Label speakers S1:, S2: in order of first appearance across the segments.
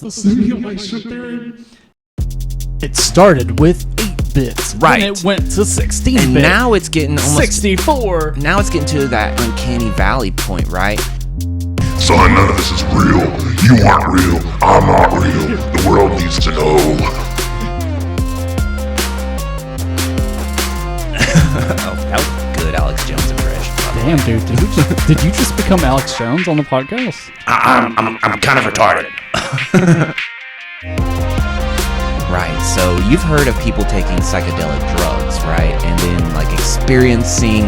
S1: The simulation theory. It started with 8 bits,
S2: right?
S1: And it went to 16
S2: and
S1: bit.
S2: Now it's getting almost
S1: 64.
S2: Now it's getting to that uncanny valley point, right?
S3: Son, none of this is real. You aren't real. I'm not real. The world needs to know.
S2: Oh, that was a good Alex Jones impression.
S1: Damn, dude, did you just become Alex Jones on the podcast?
S3: I'm kind of retarded.
S2: Right, so you've heard of people taking psychedelic drugs, right? And then, like, experiencing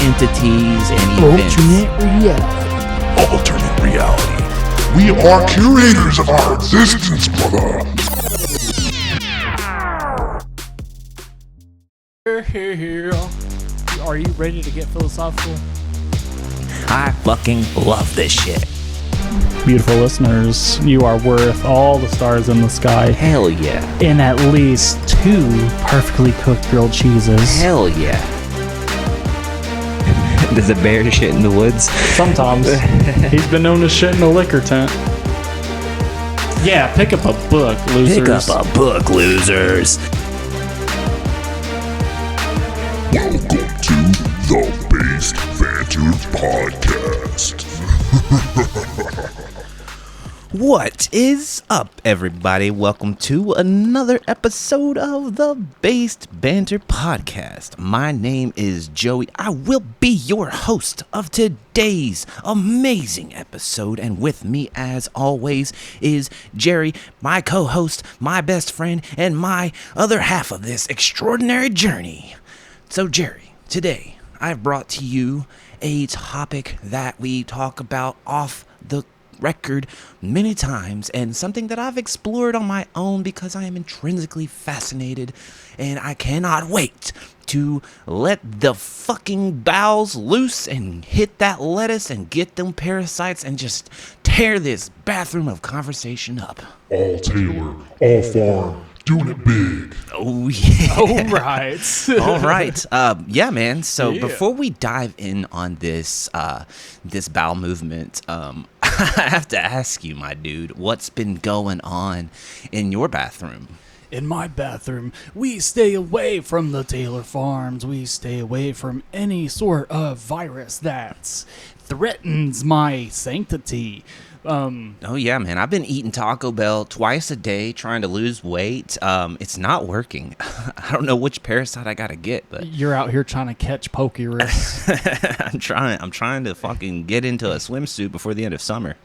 S2: entities and events.
S3: Alternate reality. We are curators of our existence, brother.
S1: Are you ready to get philosophical?
S2: I fucking love this shit.
S1: Beautiful listeners, you are worth all the stars in the sky.
S2: Hell yeah.
S1: And at least 2 perfectly cooked grilled cheeses.
S2: Hell yeah. Does a bear shit in the woods?
S1: Sometimes. He's been known to shit in a liquor tent. Yeah, pick up a book, losers.
S2: Pick up a book, losers.
S3: Welcome to the Based Banter Podcast.
S2: What is up, everybody? Welcome to another episode of the Based Banter Podcast. My name is Joey. I will be your host of today's amazing episode. And with me, as always, is Jerry, my co-host, my best friend, and my other half of this extraordinary journey. So, Jerry, today I've brought to you a topic that we talk about off the record many times, and something that I've explored on my own because I am intrinsically fascinated, and I cannot wait to let the fucking bowels loose and hit that lettuce and get them parasites and just tear this bathroom of conversation up.
S3: All Taylor, all farm, doing it big.
S2: Oh yeah.
S1: All right.
S2: All right. Yeah, man. So
S1: Yeah.
S2: before we dive in on this this bowel movement, I have to ask you, my dude, what's been going on in your bathroom?
S1: In my bathroom, we stay away from the Taylor farms. We stay away from any sort of virus that threatens my sanctity.
S2: Oh yeah, man. I've been eating Taco Bell twice a day trying to lose weight. It's not working. I don't know which parasite I gotta get, but
S1: You're out here trying to catch pokey-rus.
S2: I'm trying to fucking get into a swimsuit before the end of summer.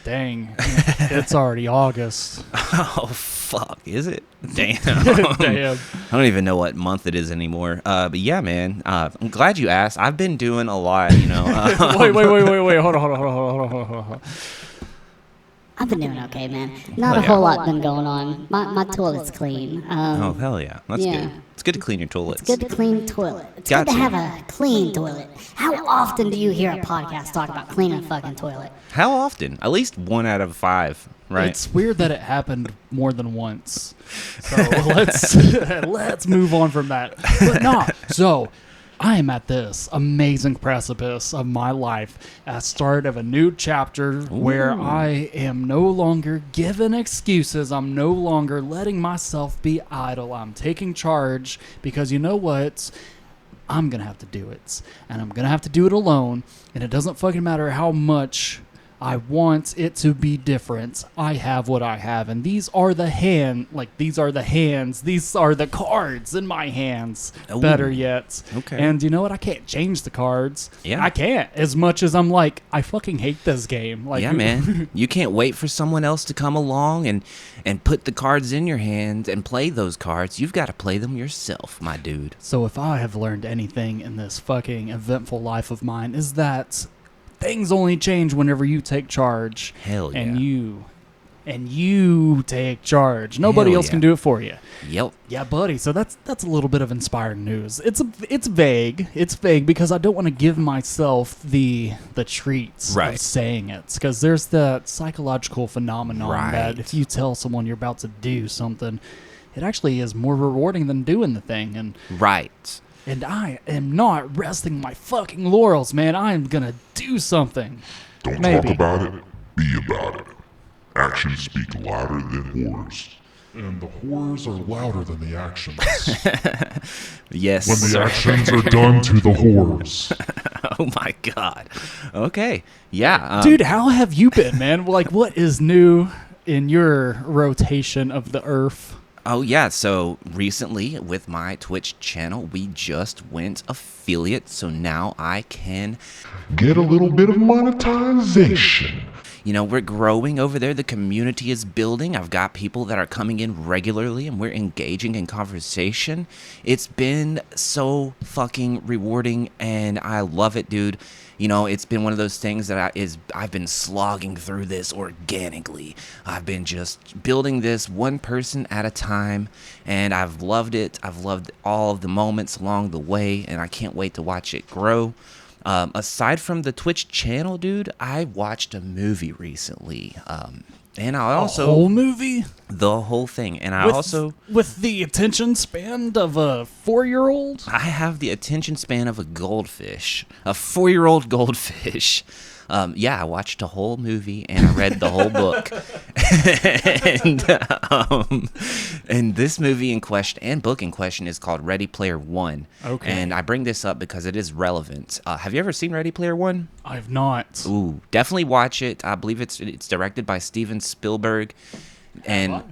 S1: Dang, it's already August.
S2: Oh fuck, is it? Damn.
S1: Damn.
S2: I don't even know what month it is anymore. But yeah, man. I'm glad you asked. I've been doing a lot, you know.
S1: Wait. Hold on.
S4: I've been doing okay, man. Not a whole lot been going on. My toilet's clean.
S2: Oh hell yeah, that's good. It's good to clean your toilets.
S4: It's good to clean toilet. It's
S2: Gotcha.
S4: good to have a clean toilet. How often do you hear a podcast talk about cleaning a fucking toilet?
S2: How often? At least 1 out of 5, right?
S1: It's weird that it happened more than once. So let's move on from that. But no, so I am at this amazing precipice of my life, at start of a new chapter where I am no longer given excuses. I'm no longer letting myself be idle. I'm taking charge because you know what? I'm going to have to do it. And I'm going to have to do it alone. And it doesn't fucking matter how much I want it to be different. I have what I have, and these are the these are the cards in my hands.
S2: Ooh.
S1: Better yet.
S2: Okay.
S1: And you know what? I can't change the cards.
S2: Yeah.
S1: I can't. As much as I'm like, I fucking hate this game. Like,
S2: yeah, man. You can't wait for someone else to come along and put the cards in your hand and play those cards. You've got to play them yourself, my dude.
S1: So if I have learned anything in this fucking eventful life of mine, is that things only change whenever you take charge.
S2: Hell yeah.
S1: And you take charge. Nobody
S2: Hell
S1: else
S2: yeah.
S1: can do it for you.
S2: Yep.
S1: Yeah, buddy. So that's a little bit of inspiring news. It's vague. It's vague because I don't want to give myself the treats
S2: Right.
S1: of saying it, because there's that psychological phenomenon
S2: Right.
S1: that if you tell someone you're about to do something, it actually is more rewarding than doing the thing. And
S2: Right.
S1: And I am not resting my fucking laurels, man. I am gonna do something.
S3: Don't
S1: Maybe.
S3: talk about it, be about it. Actions speak louder than horrors. And the horrors are louder than the actions.
S2: Yes,
S3: When the
S2: sir.
S3: actions are done to the horrors.
S2: Oh my god. Okay. Yeah.
S1: Dude, how have you been, man? Like, what is new in your rotation of the earth?
S2: Oh yeah, so recently with my Twitch channel, we just went affiliate, so now I can,
S3: Get a little bit of monetization.
S2: we're growing over there. The community is building. I've got people that are coming in regularly and we're engaging in conversation. It's been so fucking rewarding and I love it, dude. It's been one of those things that I've been slogging through this organically. I've been just building this one person at a time, and I've loved it. I've loved all of the moments along the way, and I can't wait to watch it grow. Aside from the Twitch channel, dude, I watched a movie recently. And I also...
S1: whole movie?
S2: The whole thing. And I
S1: With-
S2: also...
S1: With the attention span of a 4-year-old?
S2: I have the attention span of a goldfish, a 4-year-old goldfish. I watched a whole movie and I read the whole book. and this movie in question and book in question is called Ready Player One.
S1: Okay.
S2: And I bring this up because it is relevant. Have you ever seen Ready Player One?
S1: I've not.
S2: Ooh, definitely watch it. I believe it's directed by Steven Spielberg, and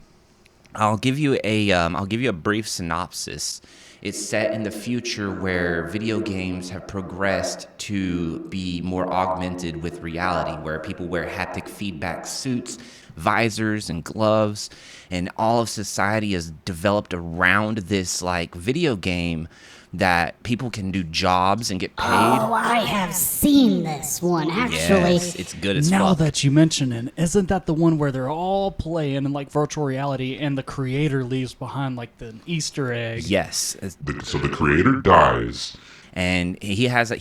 S2: I'll give you a brief synopsis. It's set in the future where video games have progressed to be more augmented with reality, where people wear haptic feedback suits, visors, and gloves, and all of society is developed around this like video game that people can do jobs and get paid.
S4: Oh, I have seen this one, actually.
S2: Yes, it's good as
S1: Now
S2: fuck.
S1: that you mention it, isn't that the one where they're all playing in like virtual reality and the creator leaves behind like the Easter egg?
S2: Yes,
S3: So the creator dies.
S2: and he has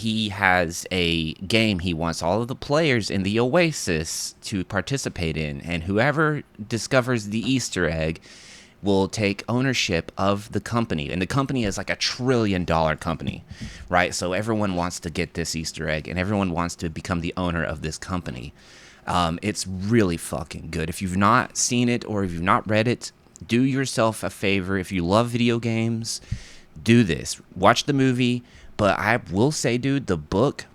S2: a game he wants all of the players in the Oasis to participate in, and whoever discovers the Easter egg will take ownership of the company. And the company is like $1 trillion company, right? So everyone wants to get this Easter egg and everyone wants to become the owner of this company. It's really fucking good. If you've not seen it or if you've not read it, do yourself a favor. If you love video games, do this. Watch the movie. But I will say, dude, the book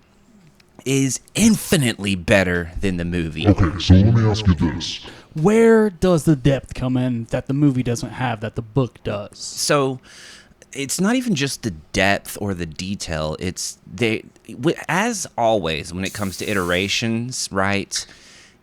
S2: is infinitely better than the movie.
S3: Okay, so let me ask you this.
S1: Where does the depth come in that the movie doesn't have that the book does?
S2: So it's not even just the depth or the detail. As always, when it comes to iterations, right?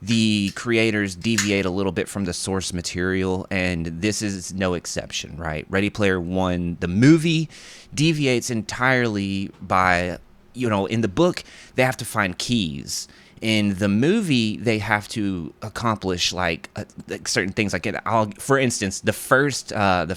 S2: The creators deviate a little bit from the source material, and this is no exception, right? Ready Player One, the movie, deviates entirely by, in the book, they have to find keys. In the movie, they have to accomplish like certain things. For instance, the first of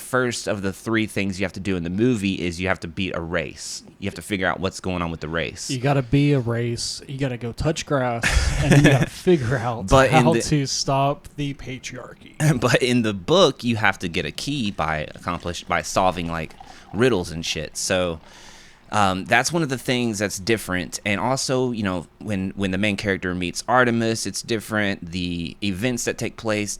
S2: the 3 things you have to do in the movie is you have to beat a race. You have to figure out what's going on with the race.
S1: You gotta be a race, you gotta go touch grass, and then you gotta figure out how to stop the patriarchy.
S2: But in the book, you have to get a key by solving like riddles and shit. So that's one of the things that's different. And also, when the main character meets Artemis, it's different. The events that take place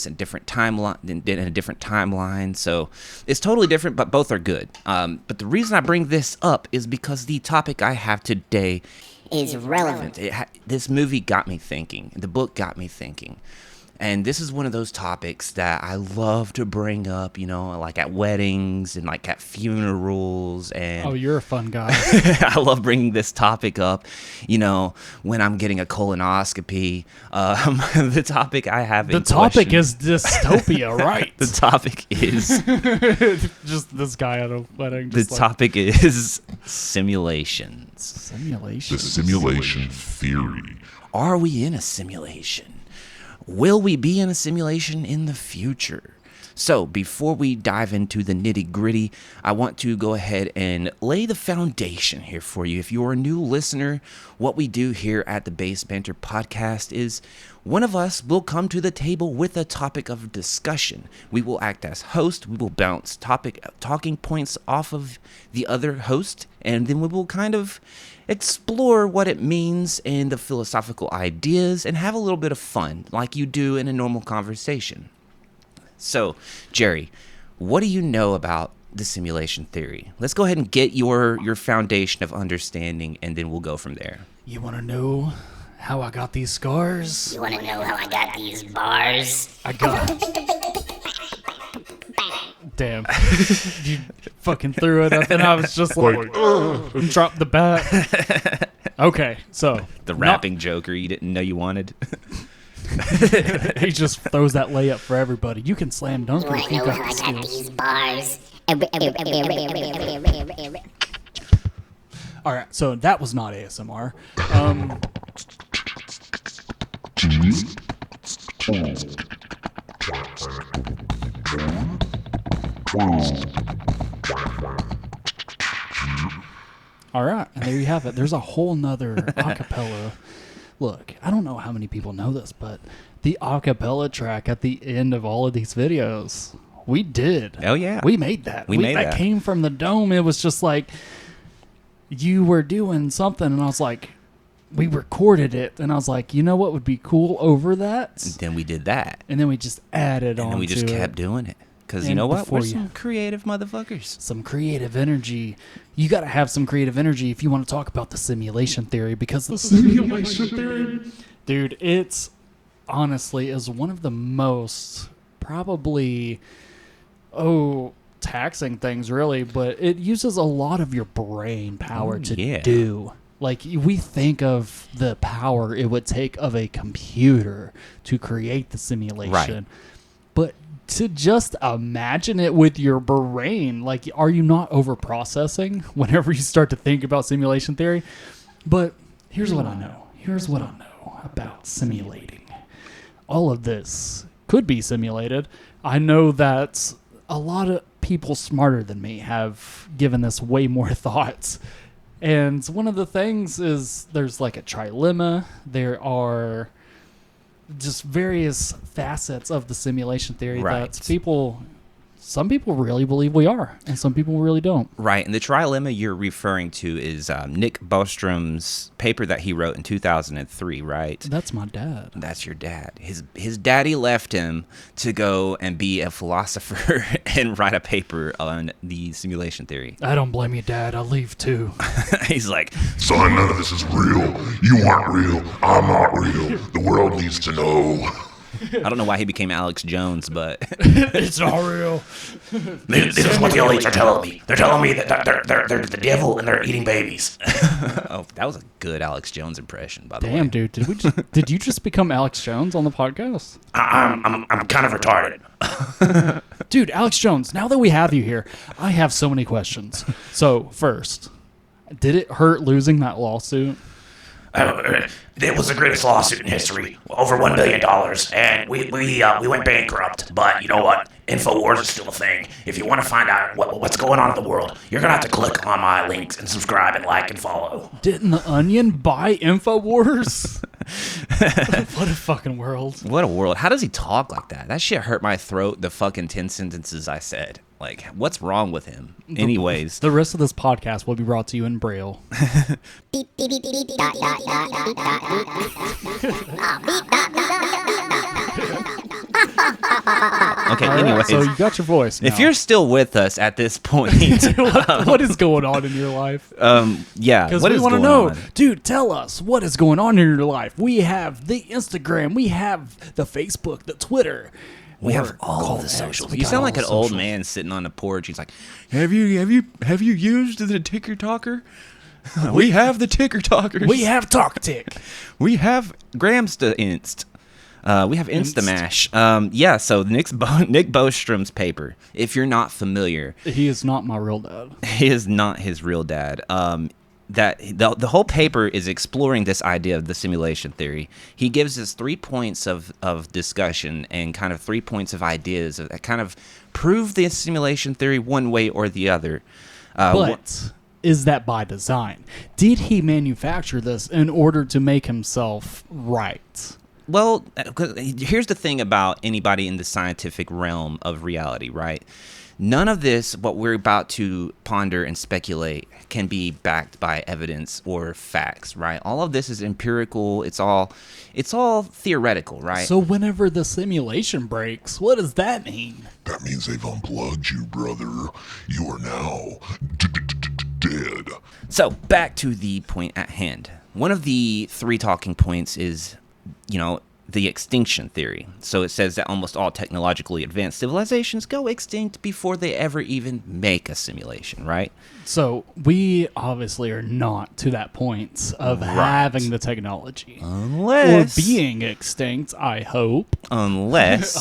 S2: in different in a different timeline. So it's totally different, but both are good. But the reason I bring this up is because the topic I have today
S4: Is relevant.
S2: this movie got me thinking. The book got me thinking. And this is one of those topics that I love to bring up, like at weddings and like at funerals. And
S1: Oh, you're a fun guy.
S2: I love bringing this topic up, when I'm getting a colonoscopy. The topic I have
S1: The
S2: in
S1: topic
S2: question-
S1: is dystopia, right?
S2: The topic is
S1: Just this guy at a wedding.
S2: the
S1: Just like,
S2: topic is simulations.
S1: simulation.
S3: The simulation theory.
S2: Are we in a simulation? Will we be in a simulation in the future? So before we dive into the nitty-gritty, I want to go ahead and lay the foundation here for you. If you're a new listener, what we do here at the Base Banter Podcast is one of us will come to the table with a topic of discussion. We will act as host. We will bounce talking points off of the other host, and then we will kind of explore what it means and the philosophical ideas and have a little bit of fun like you do in a normal conversation. So, Jerry, what do you know about the simulation theory? Let's go ahead and get your foundation of understanding, and then we'll go from there.
S1: You want to know how I got these scars?
S4: You wanna know how I got these bars?
S1: I got... Damn. You fucking threw it up, and I was just like, drop the bat. Okay, so...
S2: The rapping joker you didn't know you wanted.
S1: He just throws that layup for everybody. You can slam dunk
S4: You wanna
S1: if you
S4: know
S1: got
S4: how
S1: the
S4: I got
S1: skills.
S4: these bars?
S1: All right, so that was not ASMR. All right, and there you have it. There's a whole nother acapella. Look, I don't know how many people know this, but the acapella track at the end of all of these videos, we did.
S2: Oh, yeah.
S1: We made that.
S2: We made that.
S1: That came from the dome. It was just like you were doing something, and I was like, we recorded it, and I was like, you know what would be cool over that?
S2: And then we did that.
S1: And then we just added on
S2: And then we just
S1: to
S2: kept
S1: it.
S2: doing it. Because you
S1: And
S2: know what?
S1: before
S2: We're
S1: you-
S2: some creative motherfuckers.
S1: Some creative energy. You got to have some creative energy if you want to talk about the simulation theory, because the simulation theory, dude, it's honestly is one of the most probably taxing things, really, but it uses a lot of your brain power to
S2: yeah.
S1: do. Like, we think of the power it would take of a computer to create the simulation.
S2: Right.
S1: But to just imagine it with your brain, like, are you not over-processing whenever you start to think about simulation theory? But here's what I know. Here's what I know about simulating. All of this could be simulated. I know that a lot of people smarter than me have given this way more thoughts. And one of the things is there's like a trilemma. There are just various facets of the simulation theory
S2: Right.
S1: that some people really believe we are, and some people really don't.
S2: Right, and the trilemma you're referring to is Nick Bostrom's paper that he wrote in 2003, right?
S1: That's my dad.
S2: That's your dad. His daddy left him to go and be a philosopher and write a paper on the simulation theory.
S1: I don't blame you, Dad. I'll leave too.
S2: He's like,
S3: Son, none of this is real. You aren't real. I'm not real. The world needs to know.
S2: I don't know why he became Alex Jones, but
S1: It's not real.
S5: This is what the elites are telling me. They're telling me that they're the devil and they're eating babies.
S2: oh, that was a good Alex Jones impression, by the way.
S1: Damn, dude. Did you just become Alex Jones on the podcast?
S5: I'm kind of retarded.
S1: Dude, Alex Jones, now that we have you here, I have so many questions. So, first, did it hurt losing that lawsuit?
S5: It was the greatest lawsuit in history, over $1 billion, and we went bankrupt. But you know what? InfoWars is still a thing. If you want to find out what's going on in the world, you're gonna have to click on my links and subscribe and like and follow.
S1: Didn't the Onion buy InfoWars? What a fucking world.
S2: What a world. How does he talk like that? That shit hurt my throat, the fucking 10 sentences I said. Like, what's wrong with him? Anyways.
S1: The rest of this podcast will be brought to you in Braille.
S2: Okay,
S1: All right,
S2: anyways.
S1: so you got your voice now.
S2: If you're still with us at this point,
S1: what is going on in your life?
S2: yeah,
S1: Because
S2: what
S1: we
S2: is
S1: want to
S2: going
S1: know.
S2: on?
S1: Dude, tell us what is going on in your life. We have the Instagram. We have the Facebook, the Twitter.
S2: We have all the socials. You sound like an old man sitting on the porch. He's like, "Have you used the ticker talker? We have the ticker talkers.
S1: We have TalkTick.
S2: We have Gramsta Inst. We have Instamash. Yeah, so Nick Bostrom's paper, if you're not familiar,
S1: He is not my real dad.
S2: he is not his real dad. that the whole paper is exploring this idea of the simulation theory. He gives us 3 points of discussion and kind of 3 points of ideas that kind of prove the simulation theory one way or the other.
S1: But is that by design? Did he manufacture this in order to make himself right?
S2: Well, here's the thing about anybody in the scientific realm of reality, right? None of this, what we're about to ponder and speculate, can be backed by evidence or facts, right? All of this is empirical. It's all theoretical, right?
S1: So whenever the simulation breaks, what does that mean?
S3: That means they've unplugged you, brother. You are now dead.
S2: So back to the point at hand. One of the 3 talking points is, the extinction theory. So it says that almost all technologically advanced civilizations go extinct before they ever even make a simulation, right?
S1: So we obviously are not to that point of having the technology.
S2: Unless...
S1: Or being extinct, I hope.
S2: Unless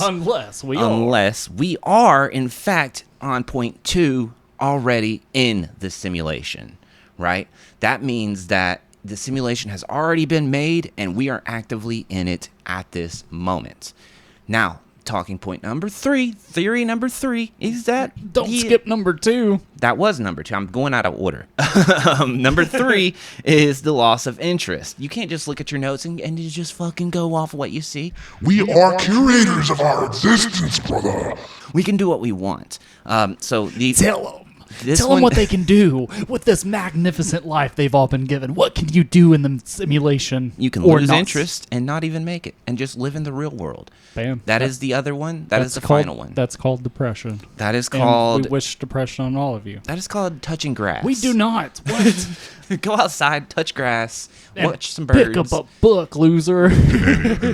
S2: we are, in fact, on point 2, already in the simulation, right? That means that the simulation has already been made and we are actively in it at this moment. Now, talking point number 3, theory number 3 is that...
S1: Don't skip number 2.
S2: That was number 2. I'm going out of order. Number 3 is the loss of interest. You can't just look at your notes and you just fucking go off of what you see.
S3: We are curators of our existence, brother.
S2: We can do what we want.
S1: Tell them what they can do with this magnificent life they've all been given. What can you do in the simulation?
S2: You can lose interest and not even make it and just live in the real world.
S1: Bam.
S2: That is the other one. That is the final one.
S1: That's called depression.
S2: That is called...
S1: And we wish depression on all of you.
S2: That is called touching grass.
S1: We do not. What?
S2: Go outside, touch grass, watch some birds.
S1: Pick up a book, loser.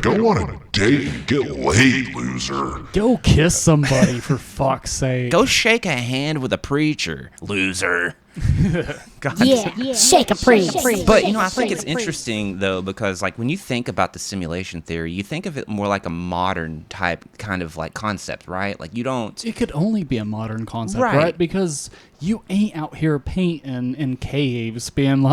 S3: Go on a date and get laid, loser.
S1: Go kiss somebody, for fuck's sake.
S2: Go shake a hand with a preacher, loser. God.
S4: Yeah, shake a preacher.
S2: But, I think it's interesting, though, because, when you think about the simulation theory, you think of it more like a modern type kind of, concept, right? You don't...
S1: It could only be a modern concept,
S2: Right.
S1: right? Because you ain't out here painting in caves being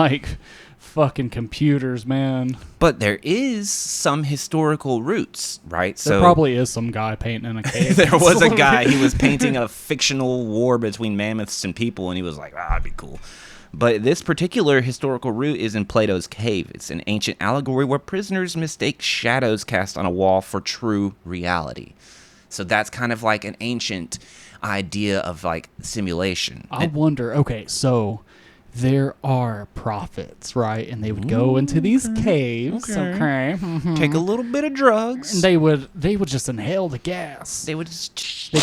S1: fucking computers, man.
S2: But there is some historical roots, right?
S1: There probably is some guy painting in a cave.
S2: There was a guy, he was painting a fictional war between mammoths and people, and he was like, that'd be cool. But this particular historical root is in Plato's cave. It's an ancient allegory where prisoners mistake shadows cast on a wall for true reality. So that's kind of like an ancient idea of simulation.
S1: I wonder, okay, so there are prophets, right? And they would go into these caves, okay? Mm-hmm.
S2: Take a little bit of drugs.
S1: And they would just inhale the gas.
S2: They would just...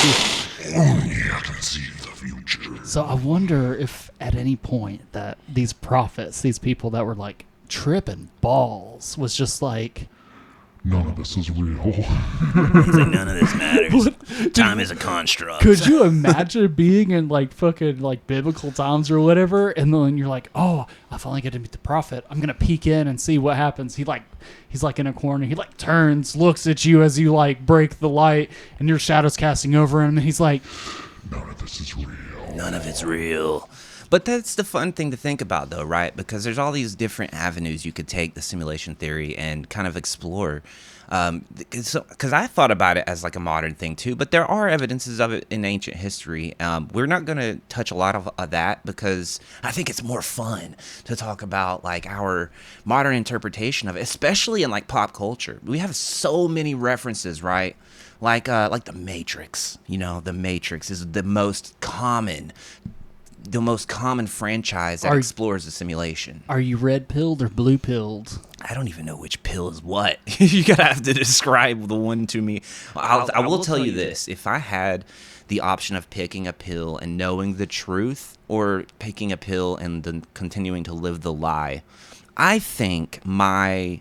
S3: Only I can see the future.
S1: So I wonder if at any point that these prophets, these people that were tripping balls, was just
S3: none of this is real.
S5: He's like, none of this matters. Time is a construct.
S1: Could you imagine being in fucking biblical times or whatever, and then you're like, oh, I finally get to meet the prophet. I'm gonna peek in and see what happens. He's in a corner. He turns, looks at you as you break the light, and your shadow's casting over him, and he's like,
S3: None of this is real.
S5: None of it's real.
S2: But that's the fun thing to think about, though, right? Because there's all these different avenues you could take the simulation theory and kind of explore. Because I thought about it as a modern thing, too. But there are evidences of it in ancient history. We're not going to touch a lot of that because I think it's more fun to talk about, our modern interpretation of it, especially in, pop culture. We have so many references, right? Like The Matrix. The Matrix is the most common franchise that explores the simulation.
S1: are you red-pilled or blue-pilled?
S2: I don't even know which pill is what. You're going to have to describe the one to me. I will tell you this. If I had the option of picking a pill and knowing the truth or picking a pill and then continuing to live the lie, I think my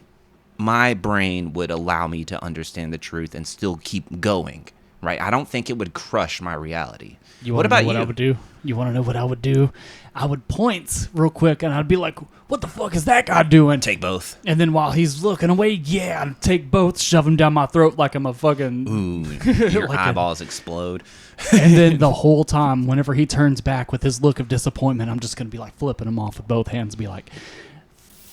S2: brain would allow me to understand the truth and still keep going. right? I don't think it would crush my reality.
S1: You
S2: What
S1: wanna
S2: about
S1: know what
S2: you?
S1: I would do? You want to know what I would do? I would point real quick, and I'd be like, "What the fuck is that guy doing?"
S2: Take both.
S1: And then while he's looking away, yeah, I'd take both, shove them down my throat like I'm a fucking.
S2: Ooh, your
S1: Like
S2: eyeballs explode.
S1: And then the whole time, whenever he turns back with his look of disappointment, I'm just gonna be like flipping him off with both hands, and be like,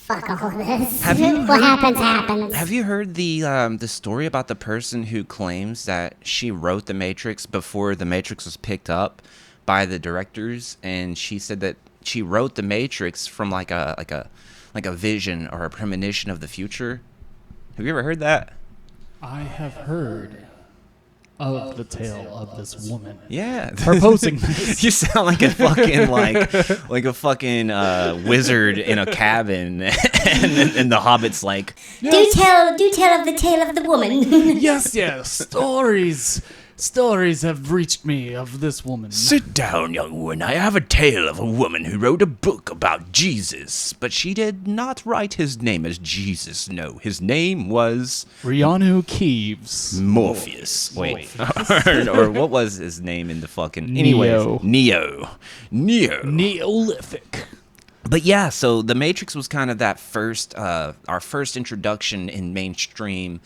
S4: Fuck all this.
S2: Have you
S4: What happens, happens.
S2: Have you heard the story about the person who claims that she wrote The Matrix before The Matrix was picked up by the directors, and she said that she wrote The Matrix from like a vision or a premonition of the future? Have you ever heard that?
S1: "I have heard of the tale of this woman
S2: Yeah,
S1: proposing this."
S2: You sound like a fucking like a fucking wizard in a cabin, and the Hobbit's like,
S4: Do tell of the tale of the woman.
S1: Yes, stories have reached me of this woman.
S2: "Sit down, young one. I have a tale of a woman who wrote a book about Jesus, but she did not write his name as Jesus. No, his name was
S1: Rihanna Keeves.
S2: Morpheus. Wait, or what was his name in the fucking? Anyways, Neo.
S1: Neolithic.
S2: But yeah, so The Matrix was kind of that first, our first introduction in mainstream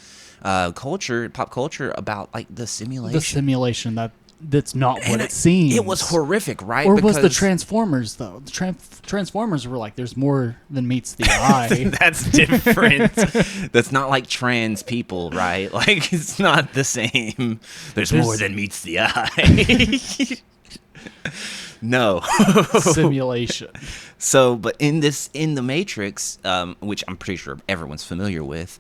S2: culture, pop culture, about like the simulation.
S1: The simulation that's not what it seems.
S2: It was horrific, right?
S1: Or was the
S2: Because-
S1: Transformers, though? The Transformers were like, there's more than meets the eye.
S2: That's different. That's not like trans people, right? Like, it's not the same. There's more than meets the eye. No.
S1: Simulation.
S2: So, but in The Matrix, which I'm pretty sure everyone's familiar with,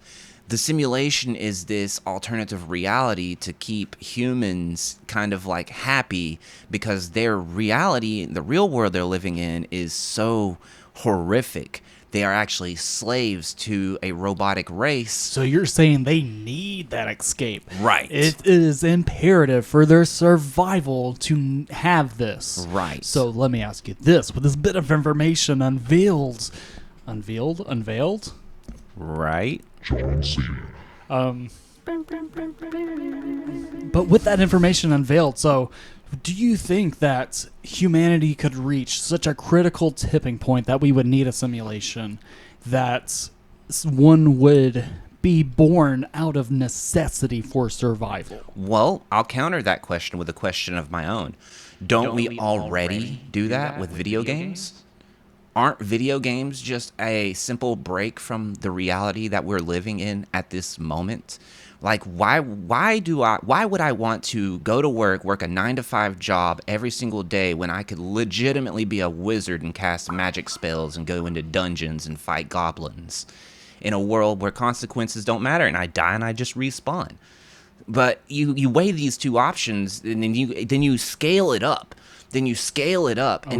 S2: the simulation is this alternative reality to keep humans kind of like happy, because their reality, the real world they're living in, is so horrific. They are actually slaves to a robotic race.
S1: So you're saying they need that escape.
S2: Right.
S1: It is imperative for their survival to have this.
S2: Right.
S1: So let me ask you this. With this bit of information unveiled?
S2: Right.
S3: John Cena.
S1: But with that information unveiled, so do you think that humanity could reach such a critical tipping point that we would need a simulation, that one would be born out of necessity for survival?
S2: Well, I'll counter that question with a question of my own. Don't we already do that with video games? Aren't video games just a simple break from the reality that we're living in at this moment? Like, why would I want to go to work a 9-to-5 job every single day when I could legitimately be a wizard and cast magic spells and go into dungeons and fight goblins in a world where consequences don't matter and I die and I just respawn? But you weigh these two options, and then you scale it up. And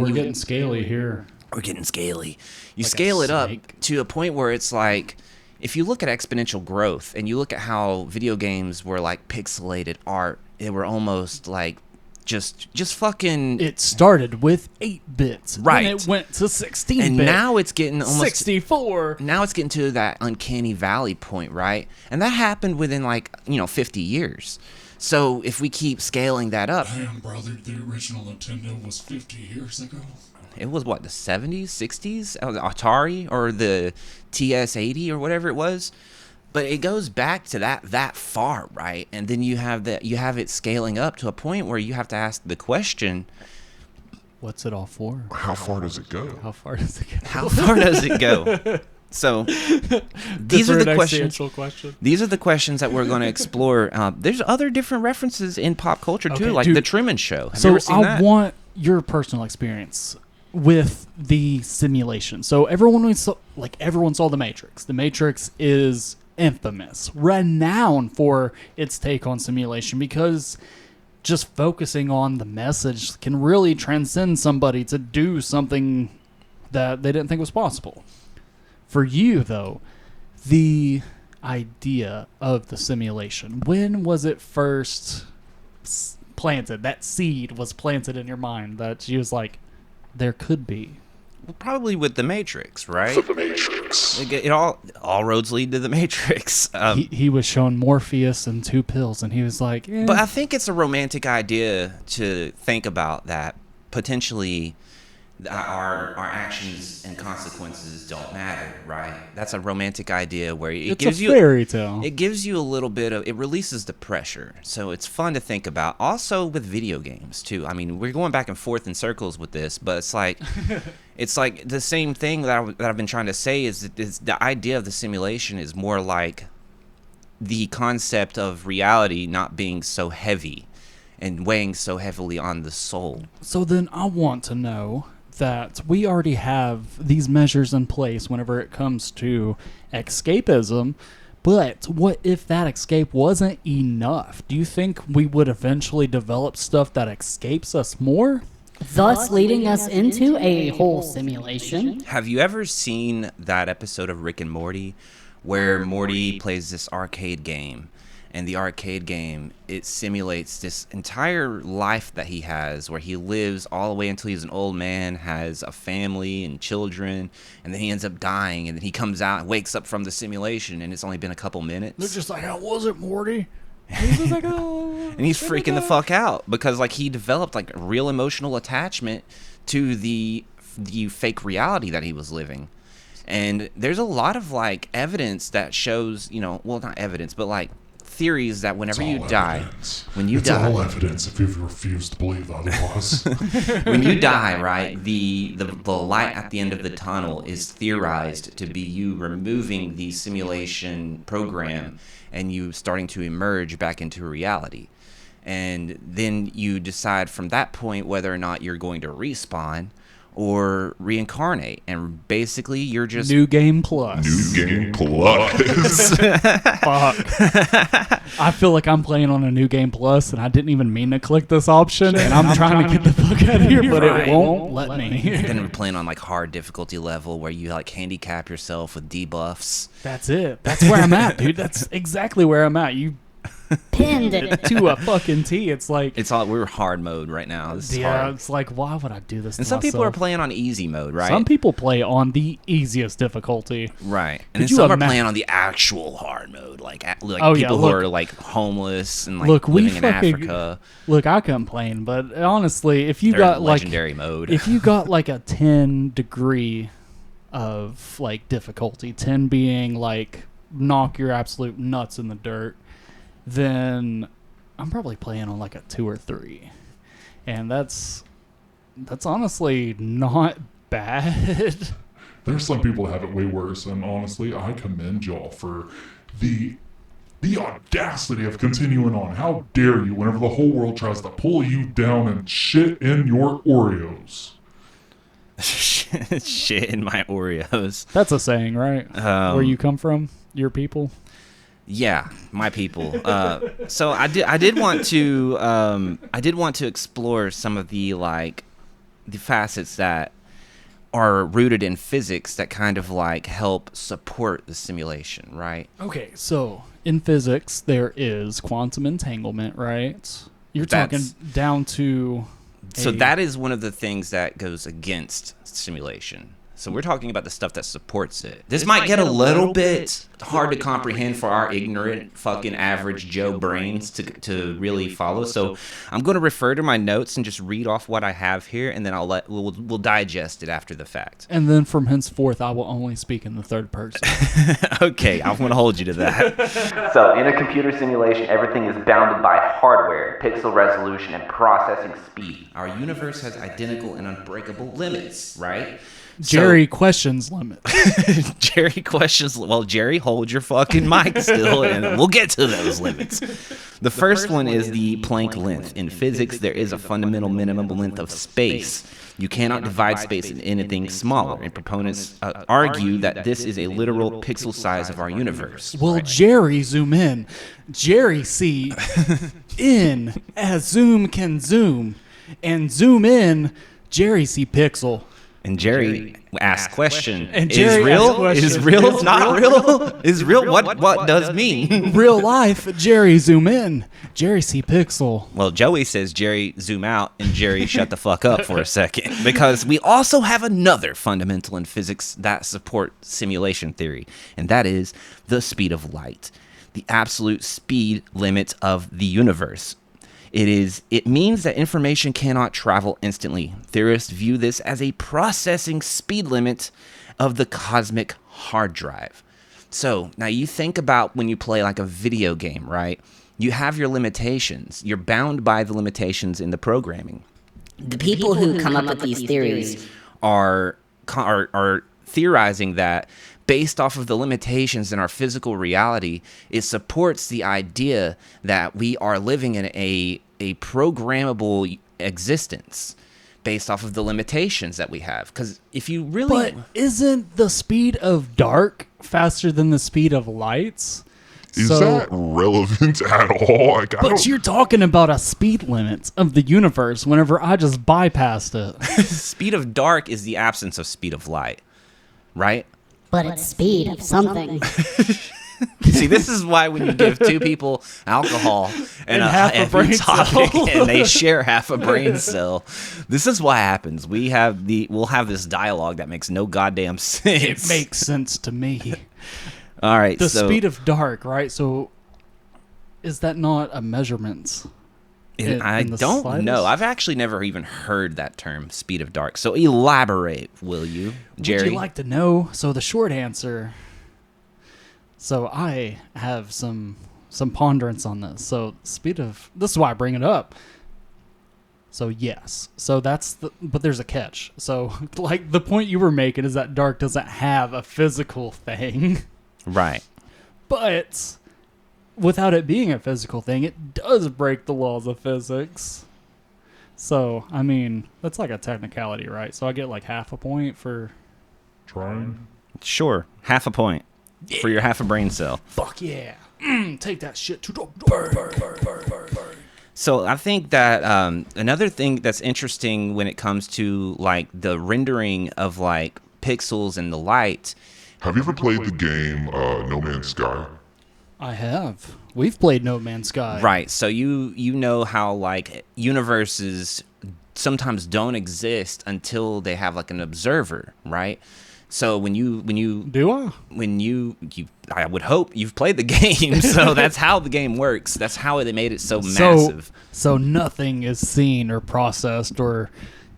S1: We're getting scaly here.
S2: We're getting scaly. You
S1: Like a
S2: scale it up
S1: snake.
S2: to a point where it's like, if you look at exponential growth and you look at how video games were like pixelated art, they were almost like just fucking.
S1: It started with 8 bits.
S2: Right.
S1: Then it went to 16-bit.
S2: And now it's getting almost
S1: 64.
S2: Now it's getting to that uncanny valley point, right? And that happened within 50 years. So if we keep scaling that up,
S3: Damn, brother, the original Nintendo was 50 years ago.
S2: it was what, the 70s, 60s, Atari or the TS-80 or whatever it was. But it goes back to that far, right? And then you have it scaling up to a point where you have to ask the question,
S1: What's it all for?
S3: How far does it go?
S1: How far does it go?
S2: how far does it go? So these are the questions.
S1: Question.
S2: These are the questions that we're going to explore. There's other different references in pop culture too,
S1: Okay,
S2: like
S1: dude.
S2: the Truman Show. Have you
S1: So
S2: ever seen
S1: I
S2: that?
S1: want your personal experience with the simulation. So everyone saw The Matrix. The Matrix is infamous, renowned for its take on simulation, because just focusing on the message can really transcend somebody to do something that they didn't think was possible. For you, though, the idea of the simulation, when was it first planted? That seed was planted in your mind that you was like, there could be.
S2: Well, probably with The Matrix, right?
S3: The Matrix. Matrix.
S2: It all roads lead to the Matrix.
S1: He was shown Morpheus and 2 pills, and he was like, eh.
S2: But I think it's a romantic idea to think about that potentially our actions and consequences don't matter, right? That's a romantic idea where
S1: it's a fairy tale.
S2: It gives you a little bit of, it releases the pressure. So it's fun to think about. Also with video games too. I mean, we're going back and forth in circles with this, but it's like it's like the same thing that I've been trying to say is the idea of the simulation is more like the concept of reality not being so heavy and weighing so heavily on the soul.
S1: So then I want to know that we already have these measures in place whenever it comes to escapism, but what if that escape wasn't enough? Do you think we would eventually develop stuff that escapes us more?
S4: Thus leading us into a whole simulation.
S2: Have you ever seen that episode of Rick and Morty where Morty plays this arcade game? And the arcade game, it simulates this entire life that he has where he lives all the way until he's an old man, has a family and children, and then he ends up dying, and then he comes out and wakes up from the simulation, and it's only been a couple minutes.
S1: They're just like, how was it, Morty? He's just like, oh.
S2: And he's freaking the fuck out because like he developed like a real emotional attachment to the fake reality that he was living. And there's a lot of like evidence that shows, well, not evidence, but like theories that whenever you die,
S3: it's all evidence if you refuse to believe otherwise.
S2: When you die, right, the light at the end of the tunnel is theorized to be you removing the simulation program and you starting to emerge back into reality. And then you decide from that point whether or not you're going to respawn or reincarnate, and basically you're just
S1: New Game Plus.
S3: New Game Plus.
S1: Fuck. I feel like I'm playing on a New Game Plus, and I didn't even mean to click this option, and I'm trying to get the fuck out of here, but it won't let me.
S2: And then we're playing on like hard difficulty level where you like handicap yourself with debuffs.
S1: That's it. That's where I'm at, dude. That's exactly where I'm at. You
S4: Pinned it.
S1: to a fucking T. It's like
S2: We're hard mode right now. This is hard.
S1: It's like, why would I do this?
S2: And
S1: to
S2: some people are
S1: myself?
S2: playing on easy mode, right?
S1: Some people play on the easiest difficulty.
S2: Right. And
S1: Could
S2: then
S1: you
S2: some are
S1: imagine-
S2: playing on the actual hard mode, like
S1: Oh, yeah,
S2: people who
S1: look.
S2: are like homeless and like
S1: Look, we
S2: living in
S1: fucking-
S2: Africa.
S1: Look, I complain, but honestly, if you
S2: They're
S1: got
S2: in
S1: like
S2: legendary mode.
S1: if you got like a 10 degree of like difficulty, 10 being like knock your absolute nuts in the dirt, then I'm probably playing on like a 2 or 3. And that's honestly not bad.
S3: There's some people that have it way worse, and honestly, I commend y'all for the audacity of continuing on. How dare you whenever the whole world tries to pull you down and shit in your Oreos.
S2: Shit in my Oreos.
S1: That's a saying, right? Where you come from, your people.
S2: Yeah, my people. So I did want to explore some of the the facets that are rooted in physics that kind of like help support the simulation, right?
S1: Okay, so in physics there is quantum entanglement, right? You're talking down to
S2: So that is one of the things that goes against simulation. So we're talking about the stuff that supports it. This might get a little bit hard to comprehend for our ignorant fucking average Joe brains to really follow. So I'm going to refer to my notes and just read off what I have here, and then we'll digest it after the fact.
S1: And then from henceforth, I will only speak in the third person.
S2: Okay, I'm going to hold you to that. So in a computer simulation, everything is bounded by hardware, pixel resolution, and processing speed. Our universe has identical and unbreakable limits, right?
S1: Jerry questions limits.
S2: Jerry questions. Well, Jerry, hold your fucking mic still, and we'll get to those limits. The first one is the Planck length. In physics, there is a fundamental minimum length of space. You cannot divide space into anything smaller, and proponents argue that this is a literal pixel size of our universe.
S1: Well, Jerry, zoom in. Jerry, see in as zoom can zoom. And zoom in, Jerry, see pixel.
S2: And Jerry asked question.
S1: And
S2: Is
S1: Jerry
S2: real?
S1: asked question.
S2: Is real? Not real? Is real? What does mean?
S1: Real life, Jerry zoom in. Jerry see pixel.
S2: Well, Joey says Jerry zoom out and Jerry shut the fuck up for a second, because we also have another fundamental in physics that supports simulation theory, and that is the speed of light, the absolute speed limit of the universe. It means that information cannot travel instantly. Theorists view this as a processing speed limit of the cosmic hard drive. So now you think about when you play like a video game, right? You have your limitations. You're bound by the limitations in the programming.
S4: The people who come up with these theories
S2: Are theorizing that based off of the limitations in our physical reality, it supports the idea that we are living in a programmable existence based off of the limitations that we have. Because if you really...
S1: But isn't the speed of dark faster than the speed of lights?
S3: Is that relevant at all? Like,
S1: But you're talking about a speed limit of the universe whenever I just bypassed it.
S2: speed of dark is the absence of speed of light, right?
S4: but it's speed of something.
S2: See, this is why when you give two people alcohol and a
S1: half a
S2: heavy
S1: brain
S2: topic
S1: cell.
S2: and they share half a brain cell, this is what happens. We'll have this dialogue that makes no goddamn sense.
S1: It makes sense to me.
S2: All right,
S1: The
S2: so
S1: speed of dark, right? So is that not a measurement?
S2: I
S1: in the
S2: don't
S1: slightest?
S2: know. I've actually never even heard that term, speed of dark. So elaborate, will you, Jerry?
S1: Would you like to know? So the short answer. So I have some ponderance on this. So this is why I bring it up. So yes. So but there's a catch. So like the point you were making is that dark doesn't have a physical thing.
S2: Right.
S1: But without it being a physical thing, it does break the laws of physics. So, I mean, that's like a technicality, right? So I get like half a point for...
S3: Trying.
S2: Sure. Half a point for your half a brain cell.
S1: Fuck yeah. Take that shit to the burn.
S2: So I think that another thing that's interesting when it comes to like the rendering of like pixels and the light.
S3: Have you ever played the game No Man's Sky?
S1: I have. We've played No Man's Sky.
S2: Right. So you know how like universes sometimes don't exist until they have like an observer, right? So when you
S1: Do I?
S2: I would hope you've played the game, so that's how the game works. That's how they made it so massive.
S1: So nothing is seen or processed or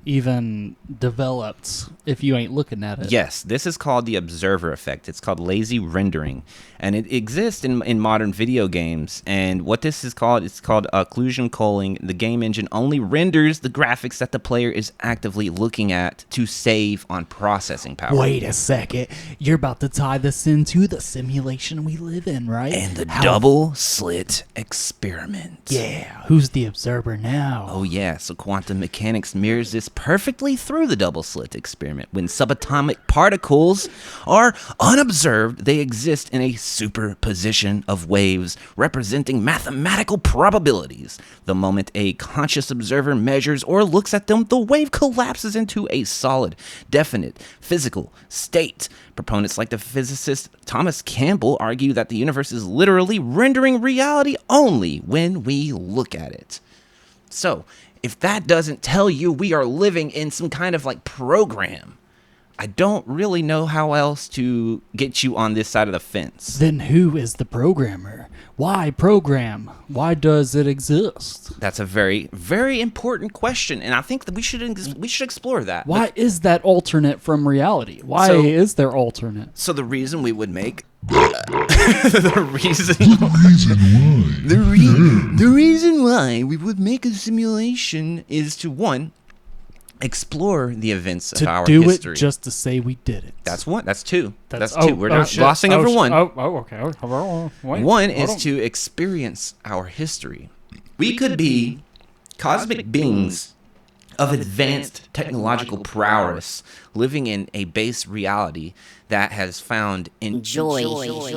S1: even developed if you ain't looking at it.
S2: Yes, this is called the observer effect. It's called lazy rendering, and it exists in modern video games. And what this is called, it's called occlusion culling. The game engine only renders the graphics that the player is actively looking at to save on processing power.
S1: Wait a second. You're about to tie this into the simulation we live in, right?
S2: And the double slit experiment.
S1: Yeah. Who's the observer now?
S2: Oh yeah, so quantum mechanics mirrors this perfectly through the double slit experiment. When subatomic particles are unobserved, they exist in a superposition of waves representing mathematical probabilities. The moment a conscious observer measures or looks at them, the wave collapses into a solid, definite physical state. Proponents like the physicist Thomas Campbell argue that the universe is literally rendering reality only when we look at it. So, if that doesn't tell you we are living in some kind of like program, I don't really know how else to get you on this side of the fence.
S1: Then who is the programmer? Why program? Why does it exist?
S2: That's a very, very important question, and I think that we should explore that.
S1: Why is that alternate from reality? Why is there alternate?
S2: So the reason we would make the reason why we would make a simulation is to one, explore the events of our
S1: To do
S2: history.
S1: it just to say we did it.
S2: That's one. That's two. That's
S1: oh,
S2: two. We're
S1: oh,
S2: not
S1: shit.
S2: glossing over one.
S1: Okay. Wait,
S2: One
S1: hold
S2: is
S1: on.
S2: to experience our history. We could be cosmic beings of advanced technological prowess living in a base reality that has found
S4: Joy.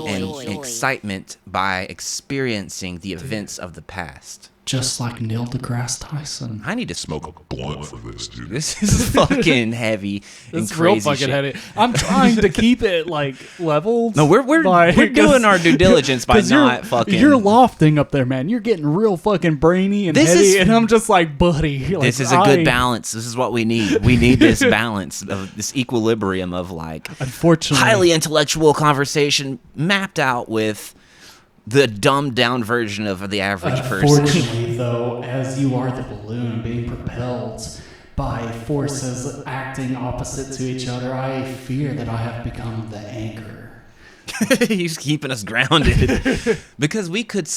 S2: and excitement by experiencing the events of the past.
S1: just like Neil deGrasse Tyson.
S2: I need to smoke a
S3: Blunt for this, dude.
S2: This is fucking heavy and
S1: It's real
S2: crazy
S1: fucking
S2: shit.
S1: heady. I'm trying to keep it like leveled.
S2: No, we're doing our due diligence by
S1: 'cause
S2: not fucking.
S1: You're lofting up there, man. You're getting real fucking brainy and
S2: This
S1: heady,
S2: is-
S1: and I'm just like, buddy. Like,
S2: This is a good balance. This is what we need. We need this balance of this equilibrium of like
S1: Unfortunately,
S2: highly intellectual conversation mapped out with the dumbed down version of the average person.
S1: Unfortunately, though, as you are the balloon being propelled by forces acting opposite to each other, I fear that I have become the anchor.
S2: He's keeping us grounded because we could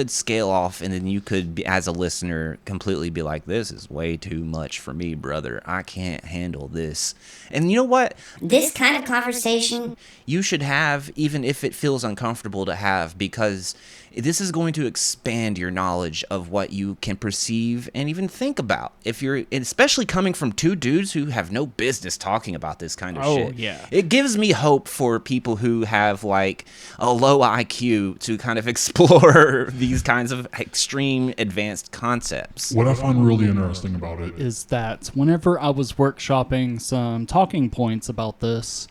S2: scale off, and then you could be, as a listener, completely be like, "This is way too much for me, brother. I can't handle this." And you know what?
S4: This kind of conversation,
S2: You should have, even if it feels uncomfortable to have, because this is going to expand your knowledge of what you can perceive and even think about. If you're, especially coming from two dudes who have no business talking about this kind of shit.
S1: Yeah.
S2: It gives me hope for people who have like a low IQ to kind of explore these kinds of extreme advanced concepts.
S3: What I find really interesting about it,
S1: Is that whenever I was workshopping some talking points about this,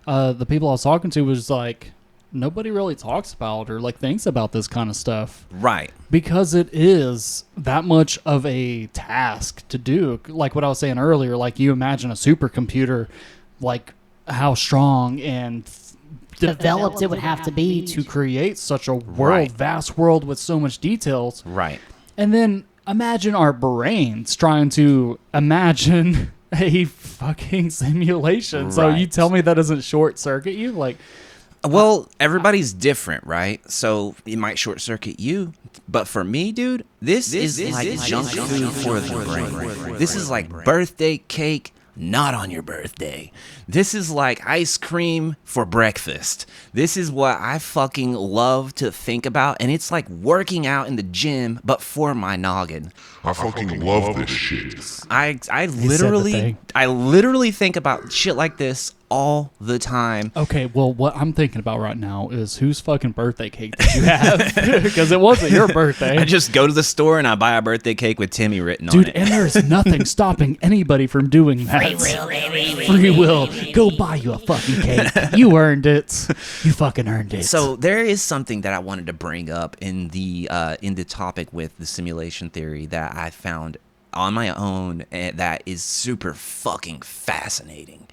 S1: the people I was talking to was like, nobody really talks about or like thinks about this kind of stuff.
S2: Right.
S1: Because it is that much of a task to do. Like what I was saying earlier, like you imagine a supercomputer, like how strong and
S4: developed it would have to be
S1: to create such a world,
S2: Right.
S1: vast world with so much details.
S2: Right.
S1: And then imagine our brains trying to imagine a fucking simulation. So you
S2: Right.
S1: tell me that doesn't short circuit you? Like,
S2: Well, everybody's different, right? So it might short circuit you, but for me, dude, this is like junk food for the brain. This is like birthday cake, not on your birthday. This is like ice cream for breakfast. This is what I fucking love to think about, and it's like working out in the gym, but for my noggin.
S3: I fucking love this shit.
S2: I
S1: thing.
S2: literally think about shit like this all the time.
S1: okay, well, what I'm thinking about right now is whose fucking birthday cake did you have? Because it wasn't your birthday.
S2: I just go to the store and I buy a birthday cake with Timmy written on
S1: Dude,
S2: it.
S1: and there's nothing stopping anybody from doing that. Free will. Go buy you a fucking cake. You earned it. You fucking earned it.
S2: So there is something that I wanted to bring up in the topic with the simulation theory that I found on my own that is super fucking fascinating.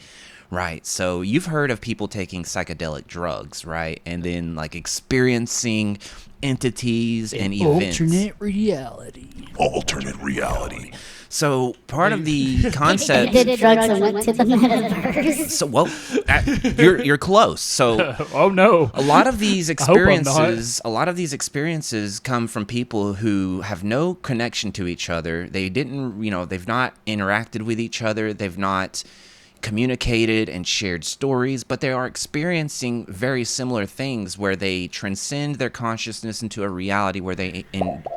S2: Right. So you've heard of people taking psychedelic drugs, right? And then like experiencing entities and events.
S3: Alternate reality.
S2: So part of the concept.
S4: did drugs and went to the metaverse.
S2: So well, you're close. So
S1: oh no.
S2: a lot of these
S1: hope I'm not.
S2: experiences come from people who have no connection to each other. They didn't, they've not interacted with each other. They've not communicated and shared stories, but they are experiencing very similar things where they transcend their consciousness into a reality where they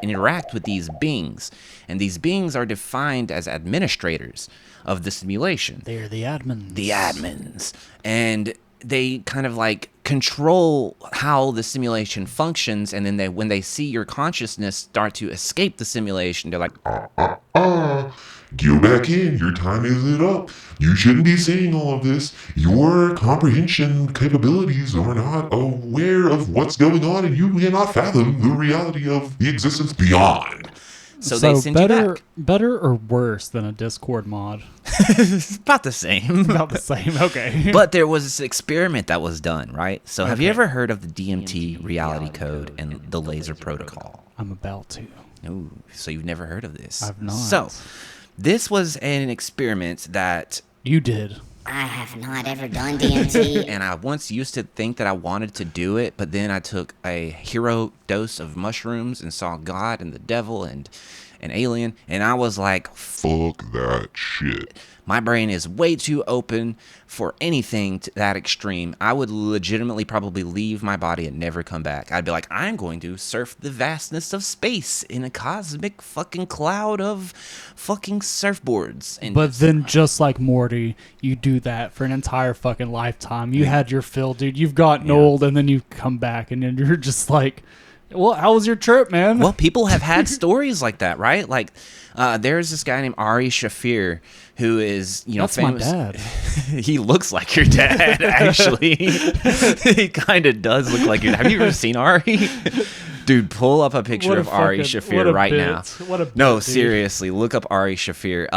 S2: interact with these beings. And these beings are defined as administrators of the simulation.
S1: They're the admins.
S2: The admins. And they kind of like control how the simulation functions, and then when they see your consciousness start to escape the simulation, they're like,
S3: Go back in. Your time isn't up. You shouldn't be seeing all of this. Your comprehension capabilities are not aware of what's going on, and you cannot fathom the reality of the existence beyond.
S2: so they send you back.
S1: Better or worse than a Discord mod?
S2: It's about the same.
S1: About the same. Okay.
S2: But there was this experiment that was done, right? So have you
S1: Okay.
S2: ever heard of the DMT reality code and the laser protocol?
S1: I'm about to.
S2: No, so you've never heard of this.
S1: I've not.
S2: So this was an experiment that,
S1: You did.
S4: I have not ever done DMT.
S2: and I once used to think that I wanted to do it, but then I took a hero dose of mushrooms and saw God and the devil and an alien, and I was like,
S3: Fuck that shit.
S2: my brain is way too open for anything that extreme. I would legitimately probably leave my body and never come back. I'd be like, I'm going to surf the vastness of space in a cosmic fucking cloud of fucking surfboards. And
S1: But then, just like Morty, you do that for an entire fucking lifetime. You had your fill, dude. You've gotten old, and then you come back, and then you're just like, Well, how was your trip, man?
S2: Well, people have had stories like that, right? Like, there's this guy named Ari Shafir who is,
S1: That's
S2: famous.
S1: my dad.
S2: He looks like your dad, actually. He kind of does look like your dad. Have you ever seen Ari? Dude, pull up a picture of Ari Shafir right now.
S1: What a bit,
S2: No,
S1: dude.
S2: seriously, look up Ari Shafir.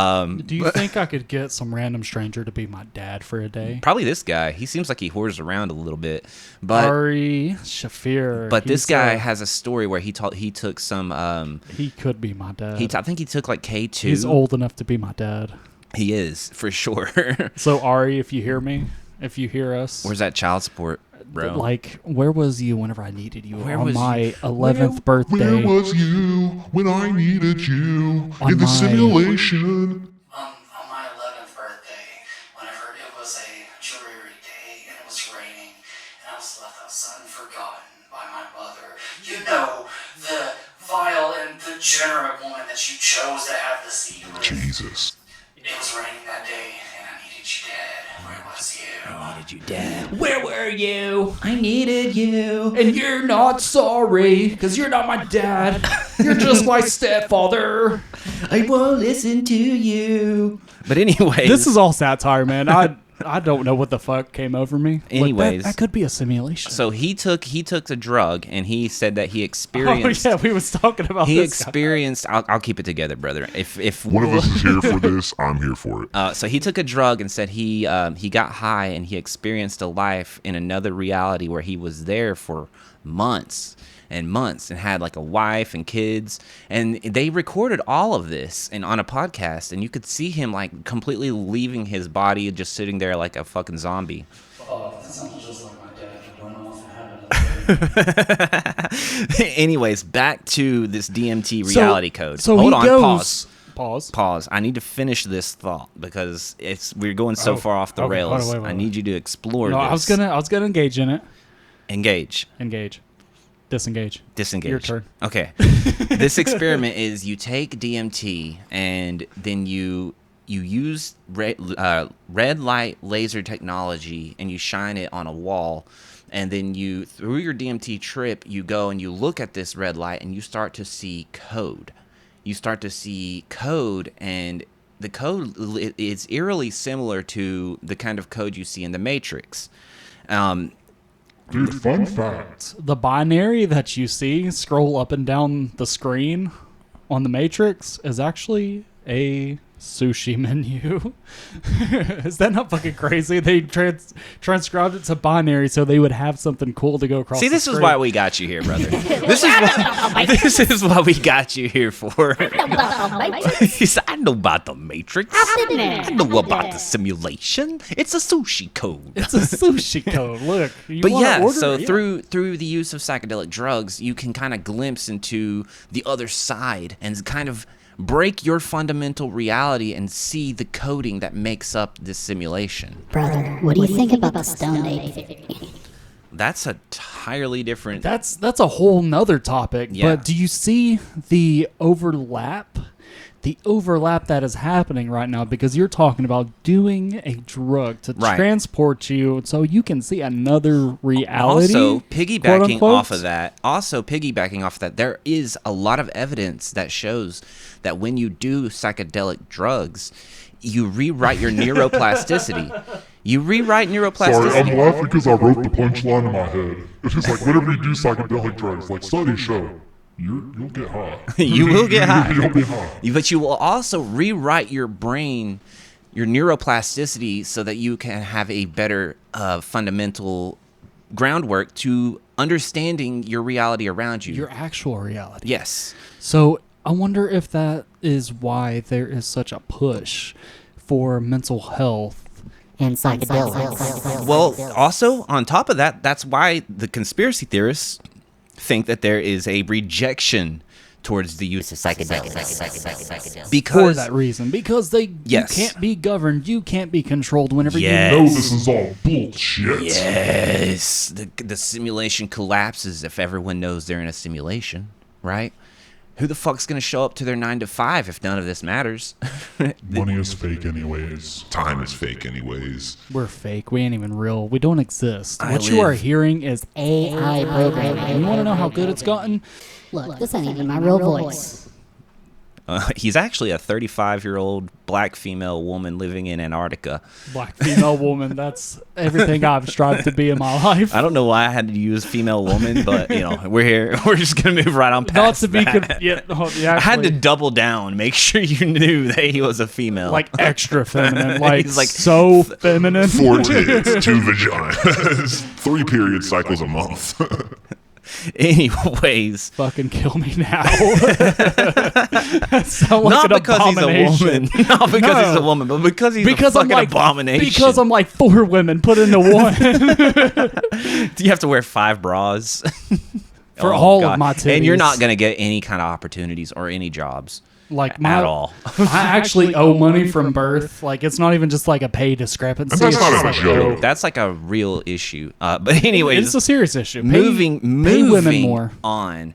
S1: Do you think I could get some random stranger to be my dad for a day?
S2: Probably this guy. He seems like he whores around a little bit. But
S1: Ari Shafir.
S2: But this guy has a story where he took some.
S1: He could be my dad.
S2: I think he took like K2.
S1: He's old enough to be my dad.
S2: He is for sure.
S1: So Ari, if you hear me, if you hear us,
S2: Where's that child support, bro?
S1: like, where was you whenever I needed you
S2: Where
S1: on
S2: was
S1: my 11th birthday?
S3: Where was you when I needed you
S1: On
S3: in the
S1: my-
S3: simulation?
S6: On my 11th birthday, whenever it was a dreary day and it was raining, and I was left outside and forgotten by my mother. You know, the vile and degenerate woman that you chose to have the seed with.
S3: Jesus.
S6: It was raining that day, and I needed you dead. Where was you?
S2: I needed you, Dad.
S1: Where were you?
S2: I needed you.
S1: And you're not sorry, because you're not my dad. You're just my stepfather.
S2: I won't listen to you. But anyways,
S1: This is all satire, man. I don't know what the fuck came over me. Like,
S2: Anyways.
S1: that could be a simulation.
S2: so he took a drug, and he said that he
S1: oh
S2: experienced.
S1: yeah, we was talking about
S2: He
S1: this guy.
S2: experienced. I'll keep it together, brother. If
S3: One of us is here for this, I'm here for it.
S2: So he took a drug and said he got high and he experienced a life in another reality where he was there for months and months and had like a wife and kids, and they recorded all of this and on a podcast, and you could see him like completely leaving his body, just sitting there like a fucking zombie.
S6: Oh, that sounds just like my dad to run off and have another.
S2: Anyways, back to this DMT reality code.
S1: So
S2: Hold
S1: he
S2: on,
S1: goes,
S2: pause. I need to finish this thought because we're going so far off the
S1: okay,
S2: rails.
S1: hold on, wait.
S2: I need you to explore
S1: No,
S2: this.
S1: I was gonna engage in it.
S2: Engage.
S1: Disengage.
S2: Disengage.
S1: Your turn.
S2: Okay. This experiment is you take DMT and then you use red light laser technology and you shine it on a wall, and then you, through your DMT trip, you go and you look at this red light and you start to see code. You start to see code, and the code is eerily similar to the kind of code you see in the Matrix.
S3: Dude, fun fact.
S1: The binary that you see scroll up and down the screen on the Matrix is actually a sushi menu. Is that not fucking crazy? They transcribed it to binary so they would have something cool to go across.
S2: See,
S1: the
S2: this is
S1: screen.
S2: why we got you here, brother. This is what we got you here for. He said, I know about the Matrix. I know about the simulation. It's a sushi code.
S1: It's a sushi code. Look, you
S2: But
S1: wanna
S2: yeah,
S1: order
S2: so
S1: it? Yeah.
S2: through the use of psychedelic drugs, you can kind of glimpse into the other side and kind of break your fundamental reality and see the coding that makes up this simulation.
S4: Brother, what do you think about the Stone Age theory?
S2: That's a entirely different.
S1: That's a whole nother topic.
S2: Yeah.
S1: But do you see the overlap? The overlap that is happening right now, because you're talking about doing a drug to
S2: Right.
S1: transport you so you can see another reality.
S2: Also, piggybacking
S1: quote-unquote.
S2: off of that, there is a lot of evidence that shows that when you do psychedelic drugs, you rewrite your neuroplasticity. You rewrite neuroplasticity.
S3: Sorry, I'm laughing because I wrote the punchline in my head. It's just like whenever you do psychedelic drugs, like studies show, you'll get high.
S2: You will get high.
S3: You'll be high.
S2: But you will also rewrite your brain, your neuroplasticity, so that you can have a better fundamental groundwork to understanding your reality around you.
S1: Your actual reality.
S2: Yes.
S1: So I wonder if that is why there is such a push for mental health.
S4: And psychedelics.
S2: Well, also, on top of that, that's why the conspiracy theorists think that there is a rejection towards the use of
S4: Psychedelics.
S1: For
S2: because
S1: that reason, because
S2: Yes.
S1: you can't be governed, you can't be controlled whenever
S2: Yes.
S1: you
S3: No,
S1: know.
S3: this is all bullshit.
S2: yes, the simulation collapses if everyone knows they're in a simulation, right? who the fuck's gonna show up to their 9 to 5 if none of this matters?
S3: Money is fake anyways.
S7: Time is fake anyways.
S1: We're fake. We ain't even real. We don't exist.
S2: I
S1: What you are
S2: live.
S1: hearing is AI programming. And you want to know how good it's gotten?
S4: Look, this ain't even my real voice.
S2: He's actually a 35-year-old black female woman living in Antarctica.
S1: Black female woman. That's everything I've strived to be in my life.
S2: I don't know why I had to use female woman, but we're here. We're just gonna move right on
S1: Not
S2: past
S1: to be
S2: that. I had to double down, make sure you knew that he was a female.
S1: like extra feminine, like,
S2: He's like,
S1: so feminine.
S7: 4 tits, 2 vaginas, 3 period cycles a month.
S2: Anyways,
S1: Fucking kill me now. That sound like
S2: not
S1: an
S2: because he's a
S1: abomination.
S2: woman, not because he's a
S1: No.
S2: woman, but because he's
S1: Because
S2: a
S1: I'm
S2: fucking
S1: like
S2: abomination.
S1: Because I'm like 4 women put into one.
S2: Do you have to wear 5 bras?
S1: For
S2: Oh,
S1: all
S2: God.
S1: of my
S2: And you're
S1: titties.
S2: not gonna get any kind of opportunities or any jobs
S1: Like
S2: at all.
S1: I actually owe money from birth. Like it's not even just like a pay discrepancy.
S7: And that's
S1: It's
S7: not
S1: just
S7: a
S1: like,
S7: joke.
S2: That's like a real issue. But anyways,
S1: It's a serious issue.
S2: moving
S1: pay women more.
S2: on.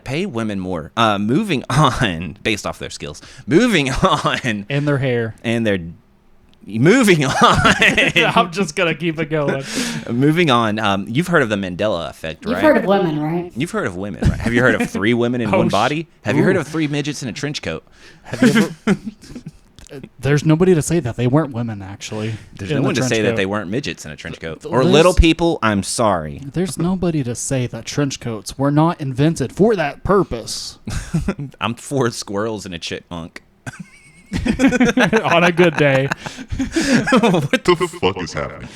S2: Pay women more. Moving on, based off their skills. Moving on,
S1: And their hair.
S2: and they're moving on.
S1: I'm just gonna keep it going.
S2: Moving on. You've heard of the Mandela effect, right?
S4: You've heard of women, right?
S2: You've heard of women, right? Have you heard of 3 women in
S1: Oh,
S2: one body? Have you heard
S1: ooh.
S2: of 3 midgets in a trench coat?
S1: Have you ever? There's nobody to say that they weren't women. Actually,
S2: There's
S1: in
S2: no
S1: the
S2: one to
S1: trench
S2: say that
S1: coat.
S2: they weren't midgets in a trench coat or
S1: There's-
S2: little people. I'm sorry.
S1: There's nobody to say that trench coats were not invented for that purpose.
S2: I'm 4 squirrels and a chipmunk.
S1: On a good day.
S7: What the fuck is happening?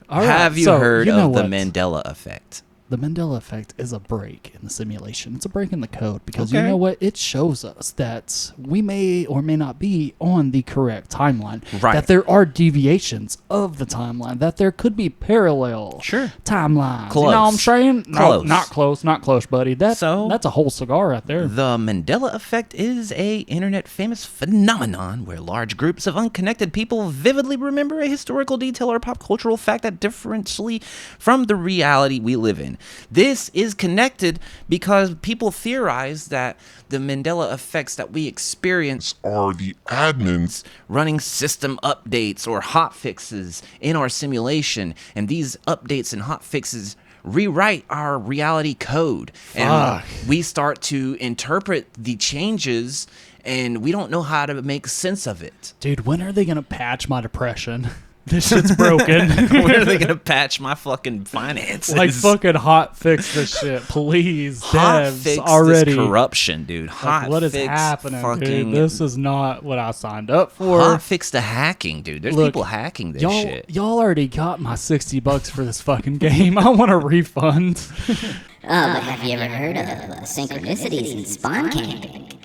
S1: All right,
S2: Have you
S1: so,
S2: heard
S1: you know
S2: of the
S1: what?
S2: Mandela effect?
S1: The Mandela effect is a break in the simulation. It's a break in the code because you
S2: Okay.
S1: know what? It shows us that we may or may not be on the correct timeline.
S2: Right.
S1: That there are deviations of the timeline. That there could be parallel timelines. You know what I'm
S2: Close.
S1: saying? No,
S2: Close.
S1: not close. Not close, buddy. That's
S2: So-
S1: a whole cigar right there.
S2: The Mandela effect is a internet famous phenomenon where large groups of unconnected people vividly remember a historical detail or pop cultural fact that differently from the reality we live in. This is connected because people theorize that the Mandela effects that we experience
S7: Are the admins
S2: running system updates or hot fixes in our simulation, and these updates and hot fixes rewrite our reality code, and we start to interpret the changes and we don't know how to make sense of it.
S1: Dude, when are they going to patch my depression? This shit's broken.
S2: When are they gonna patch my fucking finances?
S1: Like fucking hot fix this shit, please.
S2: hot
S1: devs
S2: fix
S1: already.
S2: this corruption, dude.
S1: Like,
S2: Hot
S1: what is
S2: fix
S1: happening,
S2: fucking
S1: dude? This is not what I signed up for.
S2: hot fix the hacking, dude. There's
S1: Look,
S2: people hacking this
S1: y'all,
S2: shit.
S1: y'all already got my $60 for this fucking game. I want a refund.
S4: But have you ever heard of synchronicities and spawn camping?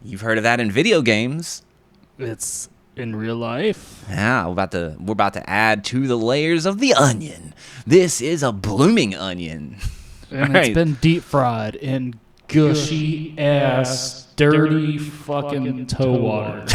S2: You've heard of that in video games.
S1: It's in real life.
S2: Yeah, we're about to add to the layers of the onion. This is a blooming onion.
S1: And
S2: Right.
S1: it's been deep fried in gushy ass, dirty fucking toe water.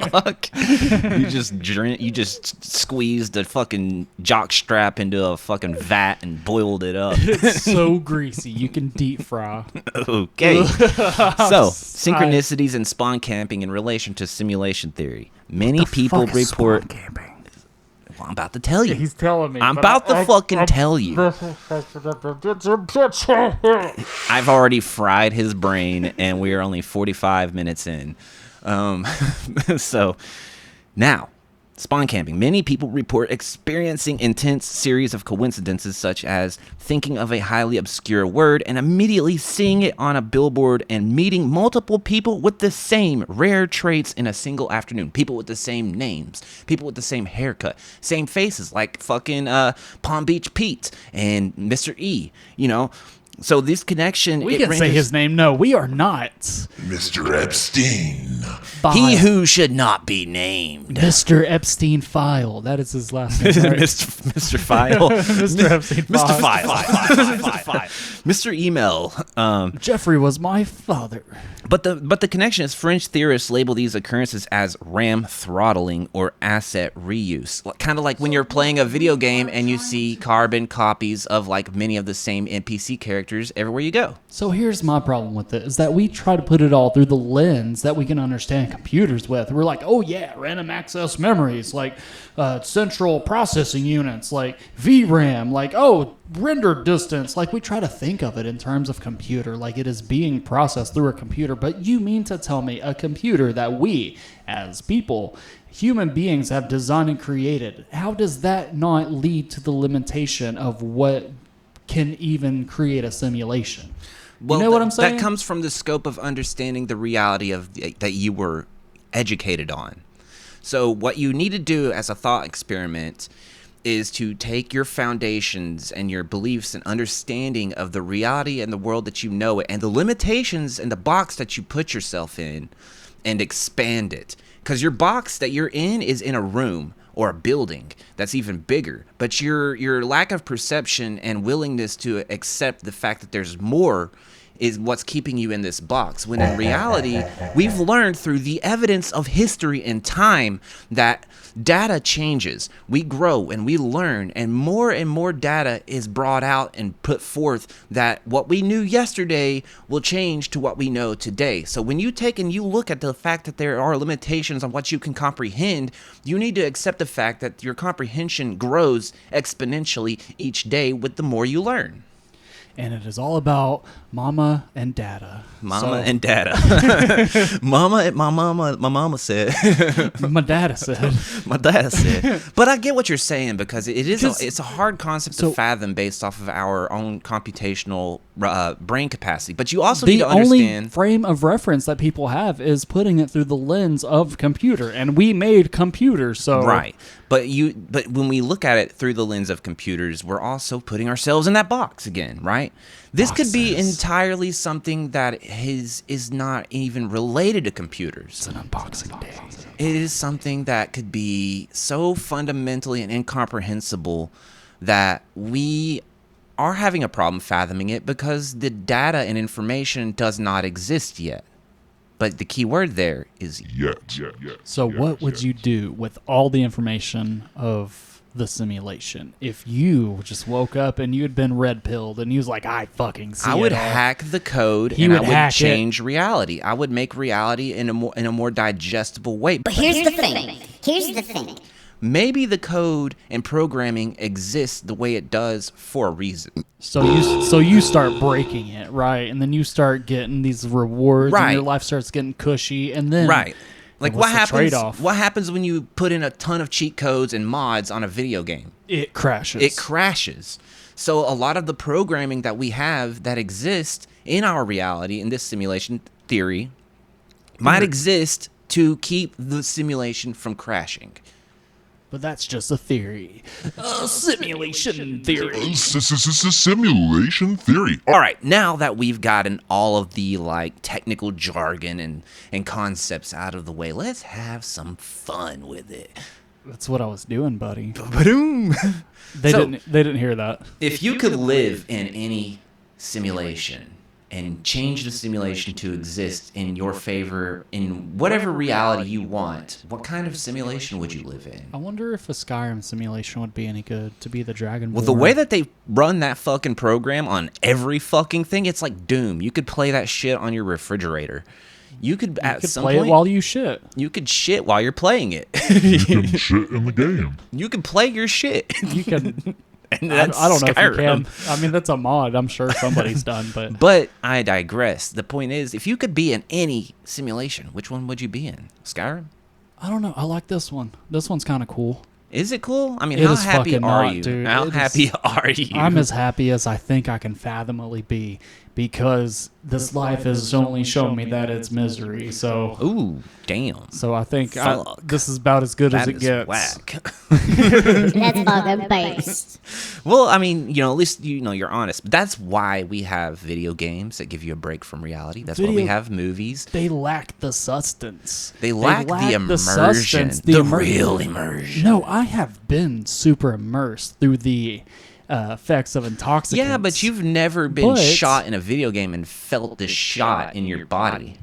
S2: Fuck. You just squeezed a fucking jock strap into a fucking vat and boiled it up.
S1: It's so greasy. You can deep fry.
S2: Okay. So, synchronicities and spawn camping in relation to simulation theory. Many people report. Well, I'm about to tell you.
S1: He's telling me.
S2: I'm
S1: but
S2: about to
S1: I-
S2: fucking tell you. I've already fried his brain, and we are only 45 minutes in. So, now, spawn camping. Many people report experiencing intense series of coincidences, such as thinking of a highly obscure word and immediately seeing it on a billboard and meeting multiple people with the same rare traits in a single afternoon. People with the same names, people with the same haircut, same faces, like fucking Palm Beach Pete and Mr. E, you know. So this connection,
S1: We
S2: it
S1: can say
S2: renders-
S1: his name. No, we are not.
S7: Mr. Epstein.
S2: He who should not be named.
S1: Mr. Epstein File. That is his last name. Right?
S2: Mr. File.
S1: Mr. Epstein
S2: Mr.
S1: File.
S2: File. Mr. Email.
S1: Jeffrey was my father.
S2: But the connection is French theorists label these occurrences as RAM throttling or asset reuse. Kind of like when you're playing a video game and you see carbon copies of like many of the same NPC characters characters everywhere you go.
S1: So here's my problem with it, is that we try to put it all through the lens that we can understand computers with. We're like, oh yeah, random access memories, like central processing units, like VRAM, like, oh, render distance. Like, we try to think of it in terms of computer, like it is being processed through a computer. But you mean to tell me a computer that we, as people, human beings, have designed and created, how does that not lead to the limitation of what can even create a simulation?
S2: Well,
S1: you know what I'm saying?
S2: That comes from the scope of understanding the reality that you were educated on. So what you need to do as a thought experiment is to take your foundations and your beliefs and understanding of the reality and the world that you know and the limitations and the box that you put yourself in and expand it. Because your box that you're in is in a room or a building that's even bigger. But your lack of perception and willingness to accept the fact that there's more is what's keeping you in this box. When in reality, we've learned through the evidence of history and time that data changes. We grow and we learn, and more data is brought out and put forth that what we knew yesterday will change to what we know today. So when you take and you look at the fact that there are limitations on what you can comprehend, you need to accept the fact that your comprehension grows exponentially each day with the more you learn.
S1: And it is all about mama and data.
S2: And data. my mama said.
S1: My dada said.
S2: My dad said. But I get what you're saying, because it's a hard concept to fathom based off of our own computational brain capacity. But you also need to understand.
S1: The only frame of reference that people have is putting it through the lens of computer, and we made computers, so
S2: right. But when we look at it through the lens of computers, we're also putting ourselves in that box again, right? This could be entirely something that is not even related to computers.
S1: It's an unboxing day.
S2: It is something that could be so fundamentally and incomprehensible that we are having a problem fathoming it because the data and information does not exist yet. But the key word there is
S7: Yet.
S1: So what would you do with all the information of the simulation if you just woke up and you had been red-pilled and you was like, I fucking see
S2: I would hack the code and I would change reality. I would make reality in a more digestible way.
S4: But here's the thing.
S2: Maybe the code and programming exists the way it does for a reason.
S1: So you start breaking it, right? And then you start getting these rewards,
S2: right,
S1: and your life starts getting cushy, and then
S2: right. Like what happens?
S1: Trade-off?
S2: What happens when you put in a ton of cheat codes and mods on a video game?
S1: It crashes.
S2: So a lot of the programming that we have that exists in our reality, in this simulation theory, might exist to keep the simulation from crashing.
S1: But that's just a theory. Simulation theory.
S7: Simulation theory.
S2: All right, now that we've gotten all of the technical jargon and concepts out of the way, let's have some fun with it.
S1: That's what I was doing, buddy.
S2: Ba-doom.
S1: They didn't hear that.
S2: If you could live in any simulation and change the simulation to exist in your favor in whatever reality you want, what kind of simulation would you live in?
S1: I wonder if a Skyrim simulation would be any good to be the Dragonborn.
S2: Well, the way that they run that fucking program on every fucking thing, it's like Doom. You could play that shit on your refrigerator. You could
S1: play it while you shit.
S2: You could shit while you're playing it.
S7: You can shit in the game.
S2: You can play your shit.
S1: You can...
S2: And that's
S1: I don't know
S2: Skyrim.
S1: if you can. I mean, that's a mod. I'm sure somebody's done, but...
S2: But I digress. The point is, if you could be in any simulation, which one would you be in? Skyrim?
S1: I don't know. I like this one. This one's kind of cool.
S2: Is it cool? I mean,
S1: It
S2: how
S1: is
S2: happy
S1: fucking
S2: are
S1: not,
S2: you?
S1: dude.
S2: How
S1: It
S2: happy
S1: is-
S2: are you?
S1: I'm as happy as I think I can fathomably be, because this life has only shown me that it's misery. So...
S2: Ooh, damn.
S1: So I think
S2: Fuck.
S1: this is about as good as
S2: That
S1: it
S2: is
S1: gets.
S2: whack.
S4: That's fucking based.
S2: Well, I mean, at least you're honest. But that's why we have video games that give you a break from reality. That's why we
S1: Video-
S2: have movies.
S1: They lack the substance.
S2: They lack the immersion,
S1: substance,
S2: the real immersion.
S1: No, I have been super immersed through the effects of intoxicants.
S2: Yeah, but you've never been
S1: But-
S2: shot in a video game and felt the shot in your body.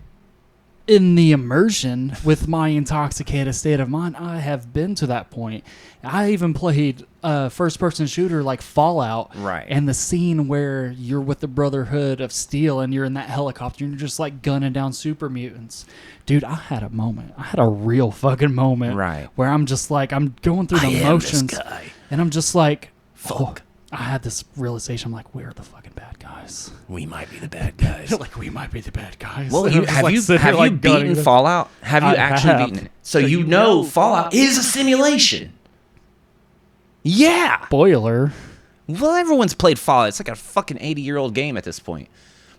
S1: in the immersion with my intoxicated state of mind, I have been to that point. I even played a first-person shooter like Fallout.
S2: Right.
S1: And the scene where you're with the Brotherhood of Steel and you're in that helicopter and you're just like gunning down super mutants. Dude, I had a moment. I had a real fucking moment.
S2: Right.
S1: Where I'm just like, I'm going through the motions. And I'm just like, fuck. I had this realization. I'm like, we're the fucking bad guys.
S2: We might be the bad guys.
S1: Like, we might be the bad guys.
S2: Well,
S1: And I'm just,
S2: have
S1: like,
S2: you
S1: sitting here, like,
S2: beaten
S1: gunning them.
S2: Fallout? Have you
S1: I
S2: actually
S1: have.
S2: beaten it? So you know Fallout is a simulation. Yeah.
S1: Spoiler.
S2: Well, everyone's played Fallout. It's like a fucking 80-year-old game at this point.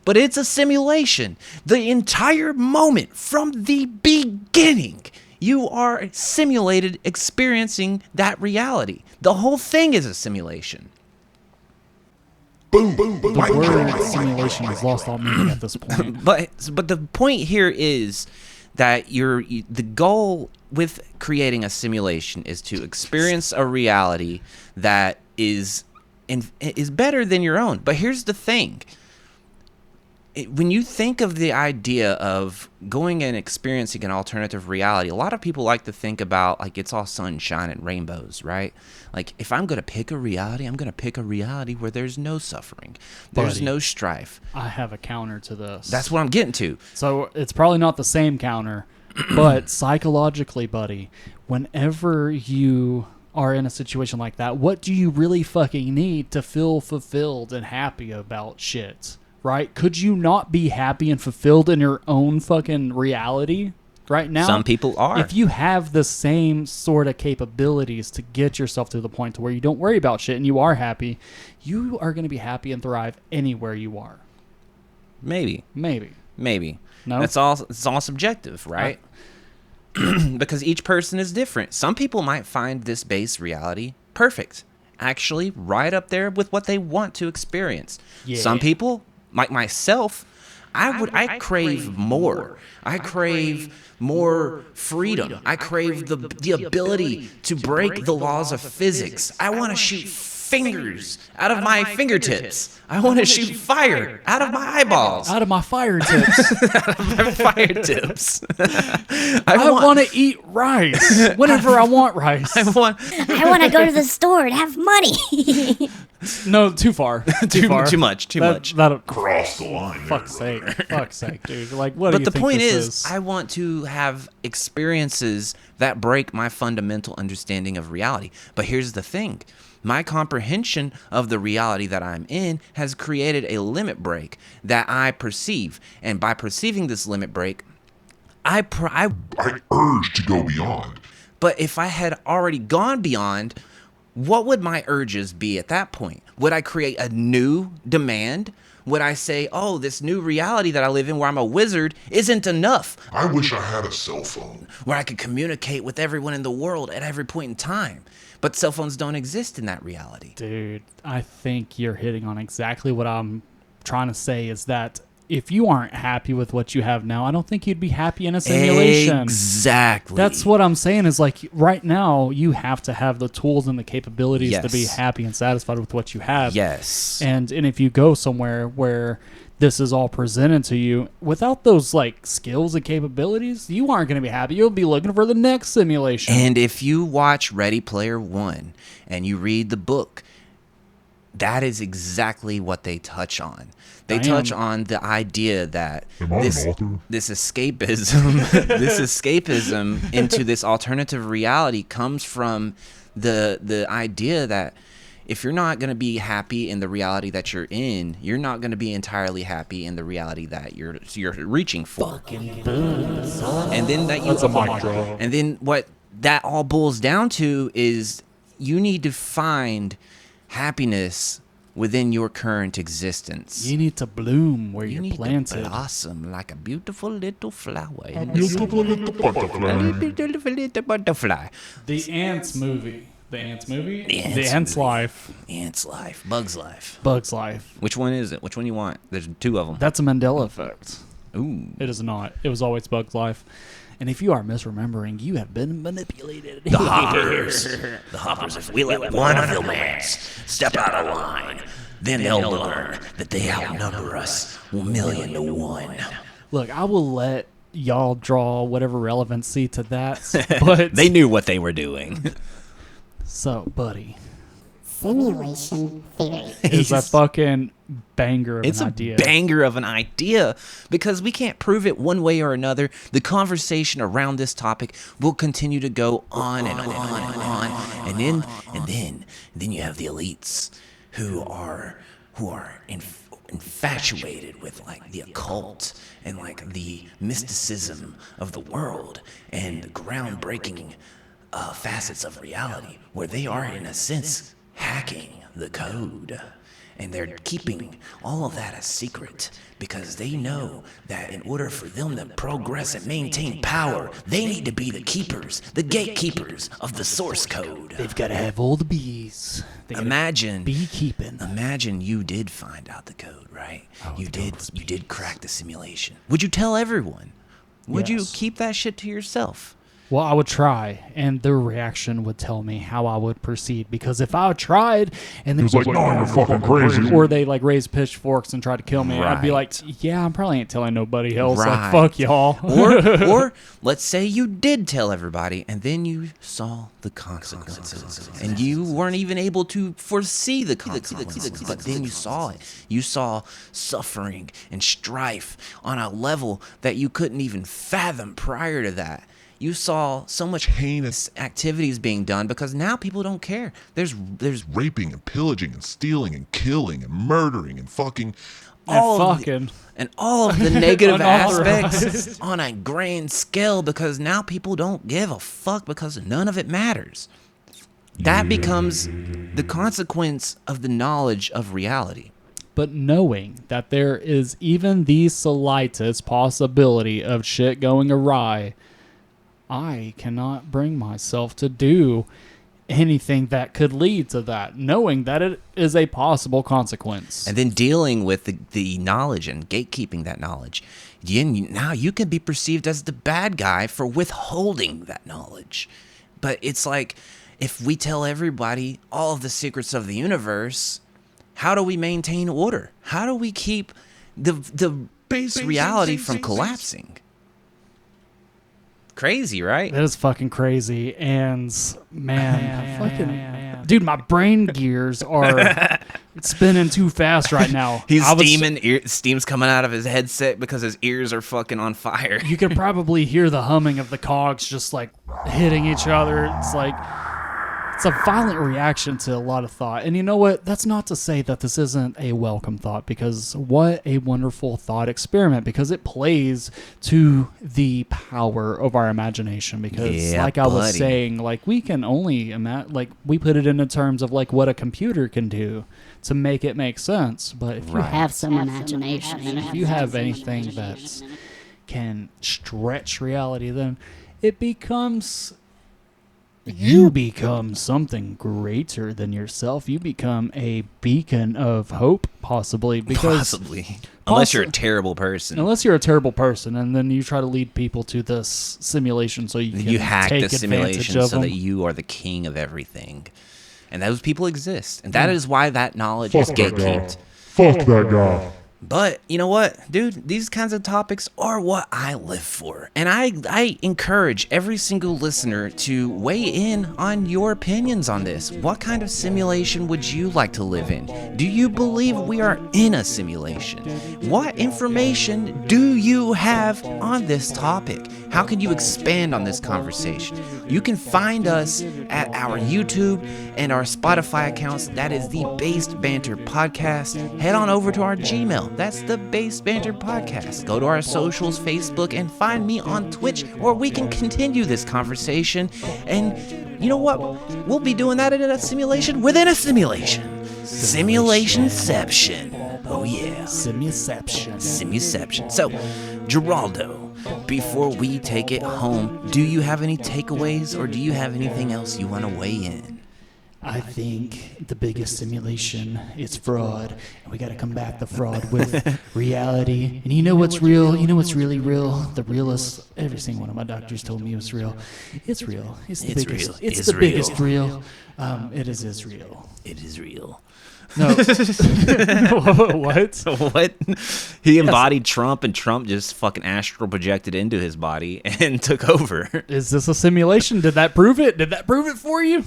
S2: But it's a simulation. The entire moment from the beginning, you are simulated experiencing that reality. The whole thing is a simulation.
S7: Boom, boom, boom.
S1: The word simulation has lost all meaning at this point.
S2: But the point here is that the goal with creating a simulation is to experience a reality that is better than your own. But here's the thing. When you think of the idea of going and experiencing an alternative reality, a lot of people like to think about like it's all sunshine and rainbows, right? Like if I'm going to pick a reality, I'm going to pick a reality where there's no suffering, there's
S1: Buddy,
S2: no strife.
S1: I have a counter to this.
S2: That's what I'm getting to.
S1: So it's probably not the same counter, but psychologically, buddy, whenever you are in a situation like that, what do you really fucking need to feel fulfilled and happy about shit? Right? Could you not be happy and fulfilled in your own fucking reality right now?
S2: Some people are.
S1: If you have the same sort of capabilities to get yourself to the point to where you don't worry about shit and you are happy, you are going to be happy and thrive anywhere you are.
S2: Maybe.
S1: No?
S2: It's all subjective, right? Because each person is different. Some people might find this base reality perfect. Actually, right up there with what they want to experience.
S1: Yeah.
S2: Some people, like myself, I crave more. I crave more freedom. I crave the ability to break the laws of physics. I want to shoot fingers out of my fingertips. I want to shoot fire out of my eyeballs.
S1: Out of my fire tips.
S2: Out of my fire tips.
S1: I want to eat rice whenever I want rice.
S2: I want
S4: to go to the store and have money.
S1: No, too far. Too far.
S2: too much.
S1: That'll
S7: Cross the line.
S1: fuck's sake. Fuck's sake, dude. Like, what do
S2: But
S1: you
S2: the
S1: think
S2: point
S1: this
S2: is, I want to have experiences that break my fundamental understanding of reality. But here's the thing. My comprehension of the reality that I'm in has created a limit break that I perceive. And by perceiving this limit break, I
S7: urge to go beyond.
S2: But if I had already gone beyond, what would my urges be at that point? Would I create a new demand? Would I say, oh, this new reality that I live in where I'm a wizard isn't enough?
S7: I wish I had a cell phone.
S2: Where I could communicate with everyone in the world at every point in time. But cell phones don't exist in that reality.
S1: Dude, I think you're hitting on exactly what I'm trying to say is that if you aren't happy with what you have now, I don't think you'd be happy in a simulation.
S2: Exactly.
S1: That's what I'm saying is like right now you have to have the tools and the capabilities
S2: Yes.
S1: to be happy and satisfied with what you have.
S2: Yes.
S1: And if you go somewhere where this is all presented to you without those like skills and capabilities, you aren't going to be happy. You'll be looking for the next simulation.
S2: And if you watch Ready Player One and you read the book, that is exactly what they touch on. They touch on the idea that
S7: Am I an author?
S2: this escapism, this escapism into this alternative reality comes from the idea that if you're not going to be happy in the reality that you're in, you're not going to be entirely happy in the reality that you're reaching for. And then
S1: That's a mic drop.
S2: and then what that all boils down to is you need to find happiness within your current existence.
S1: You need to bloom where
S2: You
S1: you're
S2: need
S1: planted.
S2: to blossom like a beautiful little flower.
S7: Beautiful little butterfly.
S2: Beautiful little butterfly.
S1: The Ants movie. The Ants movie?
S2: The
S1: The
S2: Ants
S1: Ants
S2: movie.
S1: Life.
S2: Ants life. Bug's life.
S1: Bug's Life.
S2: Which one is it? Which one you want? There's two of them.
S1: That's a Mandela effect.
S2: Ooh.
S1: It is not. It was always Bug's Life. And if you are misremembering, you have been manipulated.
S5: The hoppers. The hoppers, if we let one of them ants step out of line, then they'll learn that they outnumber us 1,000,000 to 1.
S1: Look, I will let y'all draw whatever relevancy to that. But
S2: They knew what they were doing.
S1: so, buddy,
S4: Simulation theory.
S1: is a fucking banger of
S2: It's
S1: an
S2: a
S1: idea.
S2: banger of an idea because we can't prove it one way or another. The conversation around this topic will continue to go on and on, and then you have the elites who are infatuated with like the occult and like the mysticism of the world and the groundbreaking facets of reality, where they are in a sense hacking the code. And they're keeping all of that a secret because they know that in order for them to progress and maintain power, they need to be the keepers, the gatekeepers of the source code.
S1: They've got to have all the bees. They gotta
S2: Imagine
S1: beekeeping.
S2: Imagine you did find out the code, right? You did crack the simulation. Would you tell everyone? Would you
S1: Yes.
S2: keep that shit to yourself?
S1: Well, I would try, and their reaction would tell me how I would proceed. Because if I tried, and
S3: He was like, no, you're fucking crazy.
S1: or they like raise pitchforks and try to kill me, I'd be like,
S2: Right.
S1: yeah, I probably ain't telling nobody else.
S2: Right.
S1: Like, fuck y'all.
S2: Or let's say you did tell everybody and then you saw the consequences and you weren't even able to foresee the consequences, but then you saw it. You saw suffering and strife on a level that you couldn't even fathom prior to that. You saw so much heinous activities being done because now people don't care. There's
S7: Raping and pillaging and stealing and killing and murdering and fucking.
S2: all of
S1: fucking.
S2: all of the negative
S1: Unauthorized.
S2: aspects on a grand scale because now people don't give a fuck because none of it matters. That becomes the consequence of the knowledge of reality.
S1: But knowing that there is even the slightest possibility of shit going awry, I cannot bring myself to do anything that could lead to that, knowing that it is a possible consequence.
S2: And then dealing with the knowledge and gatekeeping that knowledge. Now you can be perceived as the bad guy for withholding that knowledge. But it's like, if we tell everybody all of the secrets of the universe, how do we maintain order? How do we keep the base reality from collapsing? Crazy, right?
S1: That is fucking crazy. And man, dude, my brain gears are spinning too fast right now.
S2: He's
S1: I was-
S2: steam's coming out of his headset because his ears are fucking on fire.
S1: You could probably hear the humming of the cogs just like hitting each other. It's like, it's a violent reaction to a lot of thought. And you know what? That's not to say that this isn't a welcome thought, because what a wonderful thought experiment, because it plays to the power of our imagination. Because
S2: Yeah,
S1: like I was
S2: buddy.
S1: saying, like we can only like we put it into terms of like what a computer can do to make it make sense. But if you
S2: Right.
S4: Have some imagination. And
S1: if you have anything that can stretch reality, then it becomes, you become something greater than yourself. You become a beacon of hope, possibly, because
S2: Possibly. Unless you're a terrible person.
S1: unless you're a terrible person, and then you try to lead people to this simulation so you can
S2: You hack
S1: take
S2: the
S1: advantage
S2: simulation
S1: of
S2: so
S1: them.
S2: that you are the king of everything. And those people exist. And that is why that knowledge
S3: Fuck
S2: is
S3: that guy.
S2: gatekept.
S3: Fuck that guy.
S2: But you know what, dude? These kinds of topics are what I live for. And I encourage every single listener to weigh in on your opinions on this. What kind of simulation would you like to live in? Do you believe we are in a simulation? What information do you have on this topic? How can you expand on this conversation? You can find us at our YouTube and our Spotify accounts. That is the Based Banter Podcast. Head on over to our Gmail. That's the Based Banter Podcast. Go to our socials, Facebook, and find me on Twitch, or we can continue this conversation. And you know what? We'll be doing that in a simulation within a simulation. Simulationception. Oh yeah.
S1: Simulation.
S2: Simuception. So, Geraldo, before we take it home, do you have any takeaways or do you have anything else you want to weigh in?
S1: I think the biggest simulation is fraud, and we got to combat the fraud with reality. And you know what's real? You know what's really real? The realest. Every single one of my doctors told me it was real. It's real. It's the biggest.
S5: Real.
S1: It's the biggest real. It is real.
S5: It is real.
S1: No. What?
S2: What? He embodied Trump, and Trump just fucking astral projected into his body and took over.
S1: Is this a simulation? Did that prove it? Did that prove it for you?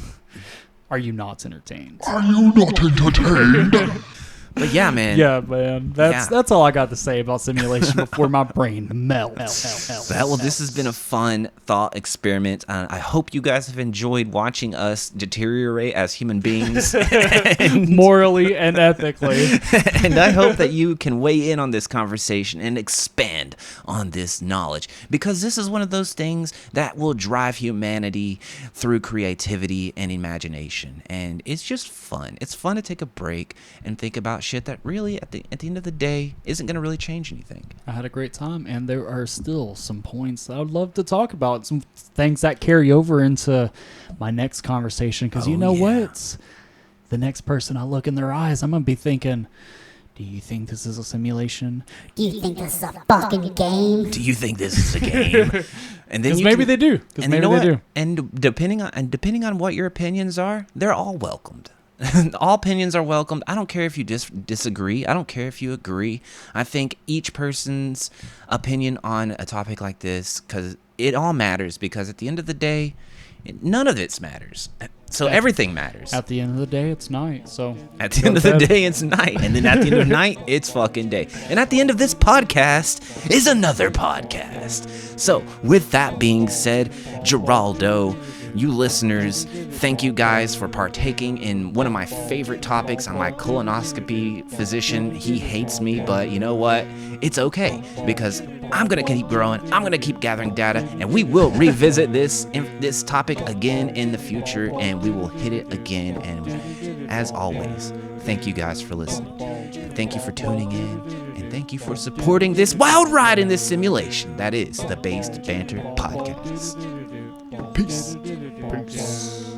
S1: Are you not entertained?
S3: Are you not entertained?
S2: But yeah, man.
S1: Yeah, man. That's all I got to say about simulation before my brain melts.
S2: Well, this has been a fun thought experiment. I hope you guys have enjoyed watching us deteriorate as human beings.
S1: Morally and ethically.
S2: And I hope that you can weigh in on this conversation and expand on this knowledge, because this is one of those things that will drive humanity through creativity and imagination. And it's just fun. It's fun to take a break and think about shit that really at the end of the day isn't going to really change anything.
S1: I had a great time, and there are still some points that I would love to talk about, some things that carry over into my next conversation, because you know what? The next person I look in their eyes, I'm going to be thinking, do you think this is a simulation?
S4: Do you think this is a fucking game?
S5: Do you think this is a game?
S2: And then
S1: maybe they do.
S2: And
S1: maybe they do.
S2: And depending on what your opinions are, they're all welcomed. All opinions are welcomed. I don't care if you disagree. I don't care if you agree. I think each person's opinion on a topic like this, because it all matters, because at the end of the day, none of it matters. So everything matters.
S1: At the end of the day, it's night. So
S2: at the end of the day, it's night. And then at the end of night, it's fucking day. And at the end of this podcast is another podcast. So with that being said, Geraldo, you listeners, thank you guys for partaking in one of my favorite topics. I'm my colonoscopy physician. He hates me, but you know what? It's okay, because I'm going to keep growing. I'm going to keep gathering data, and we will revisit this topic again in the future, and we will hit it again. And as always, thank you guys for listening. And thank you for tuning in, and thank you for supporting this wild ride in this simulation that is the Based Banter Podcast.
S3: Peace.
S1: Peace.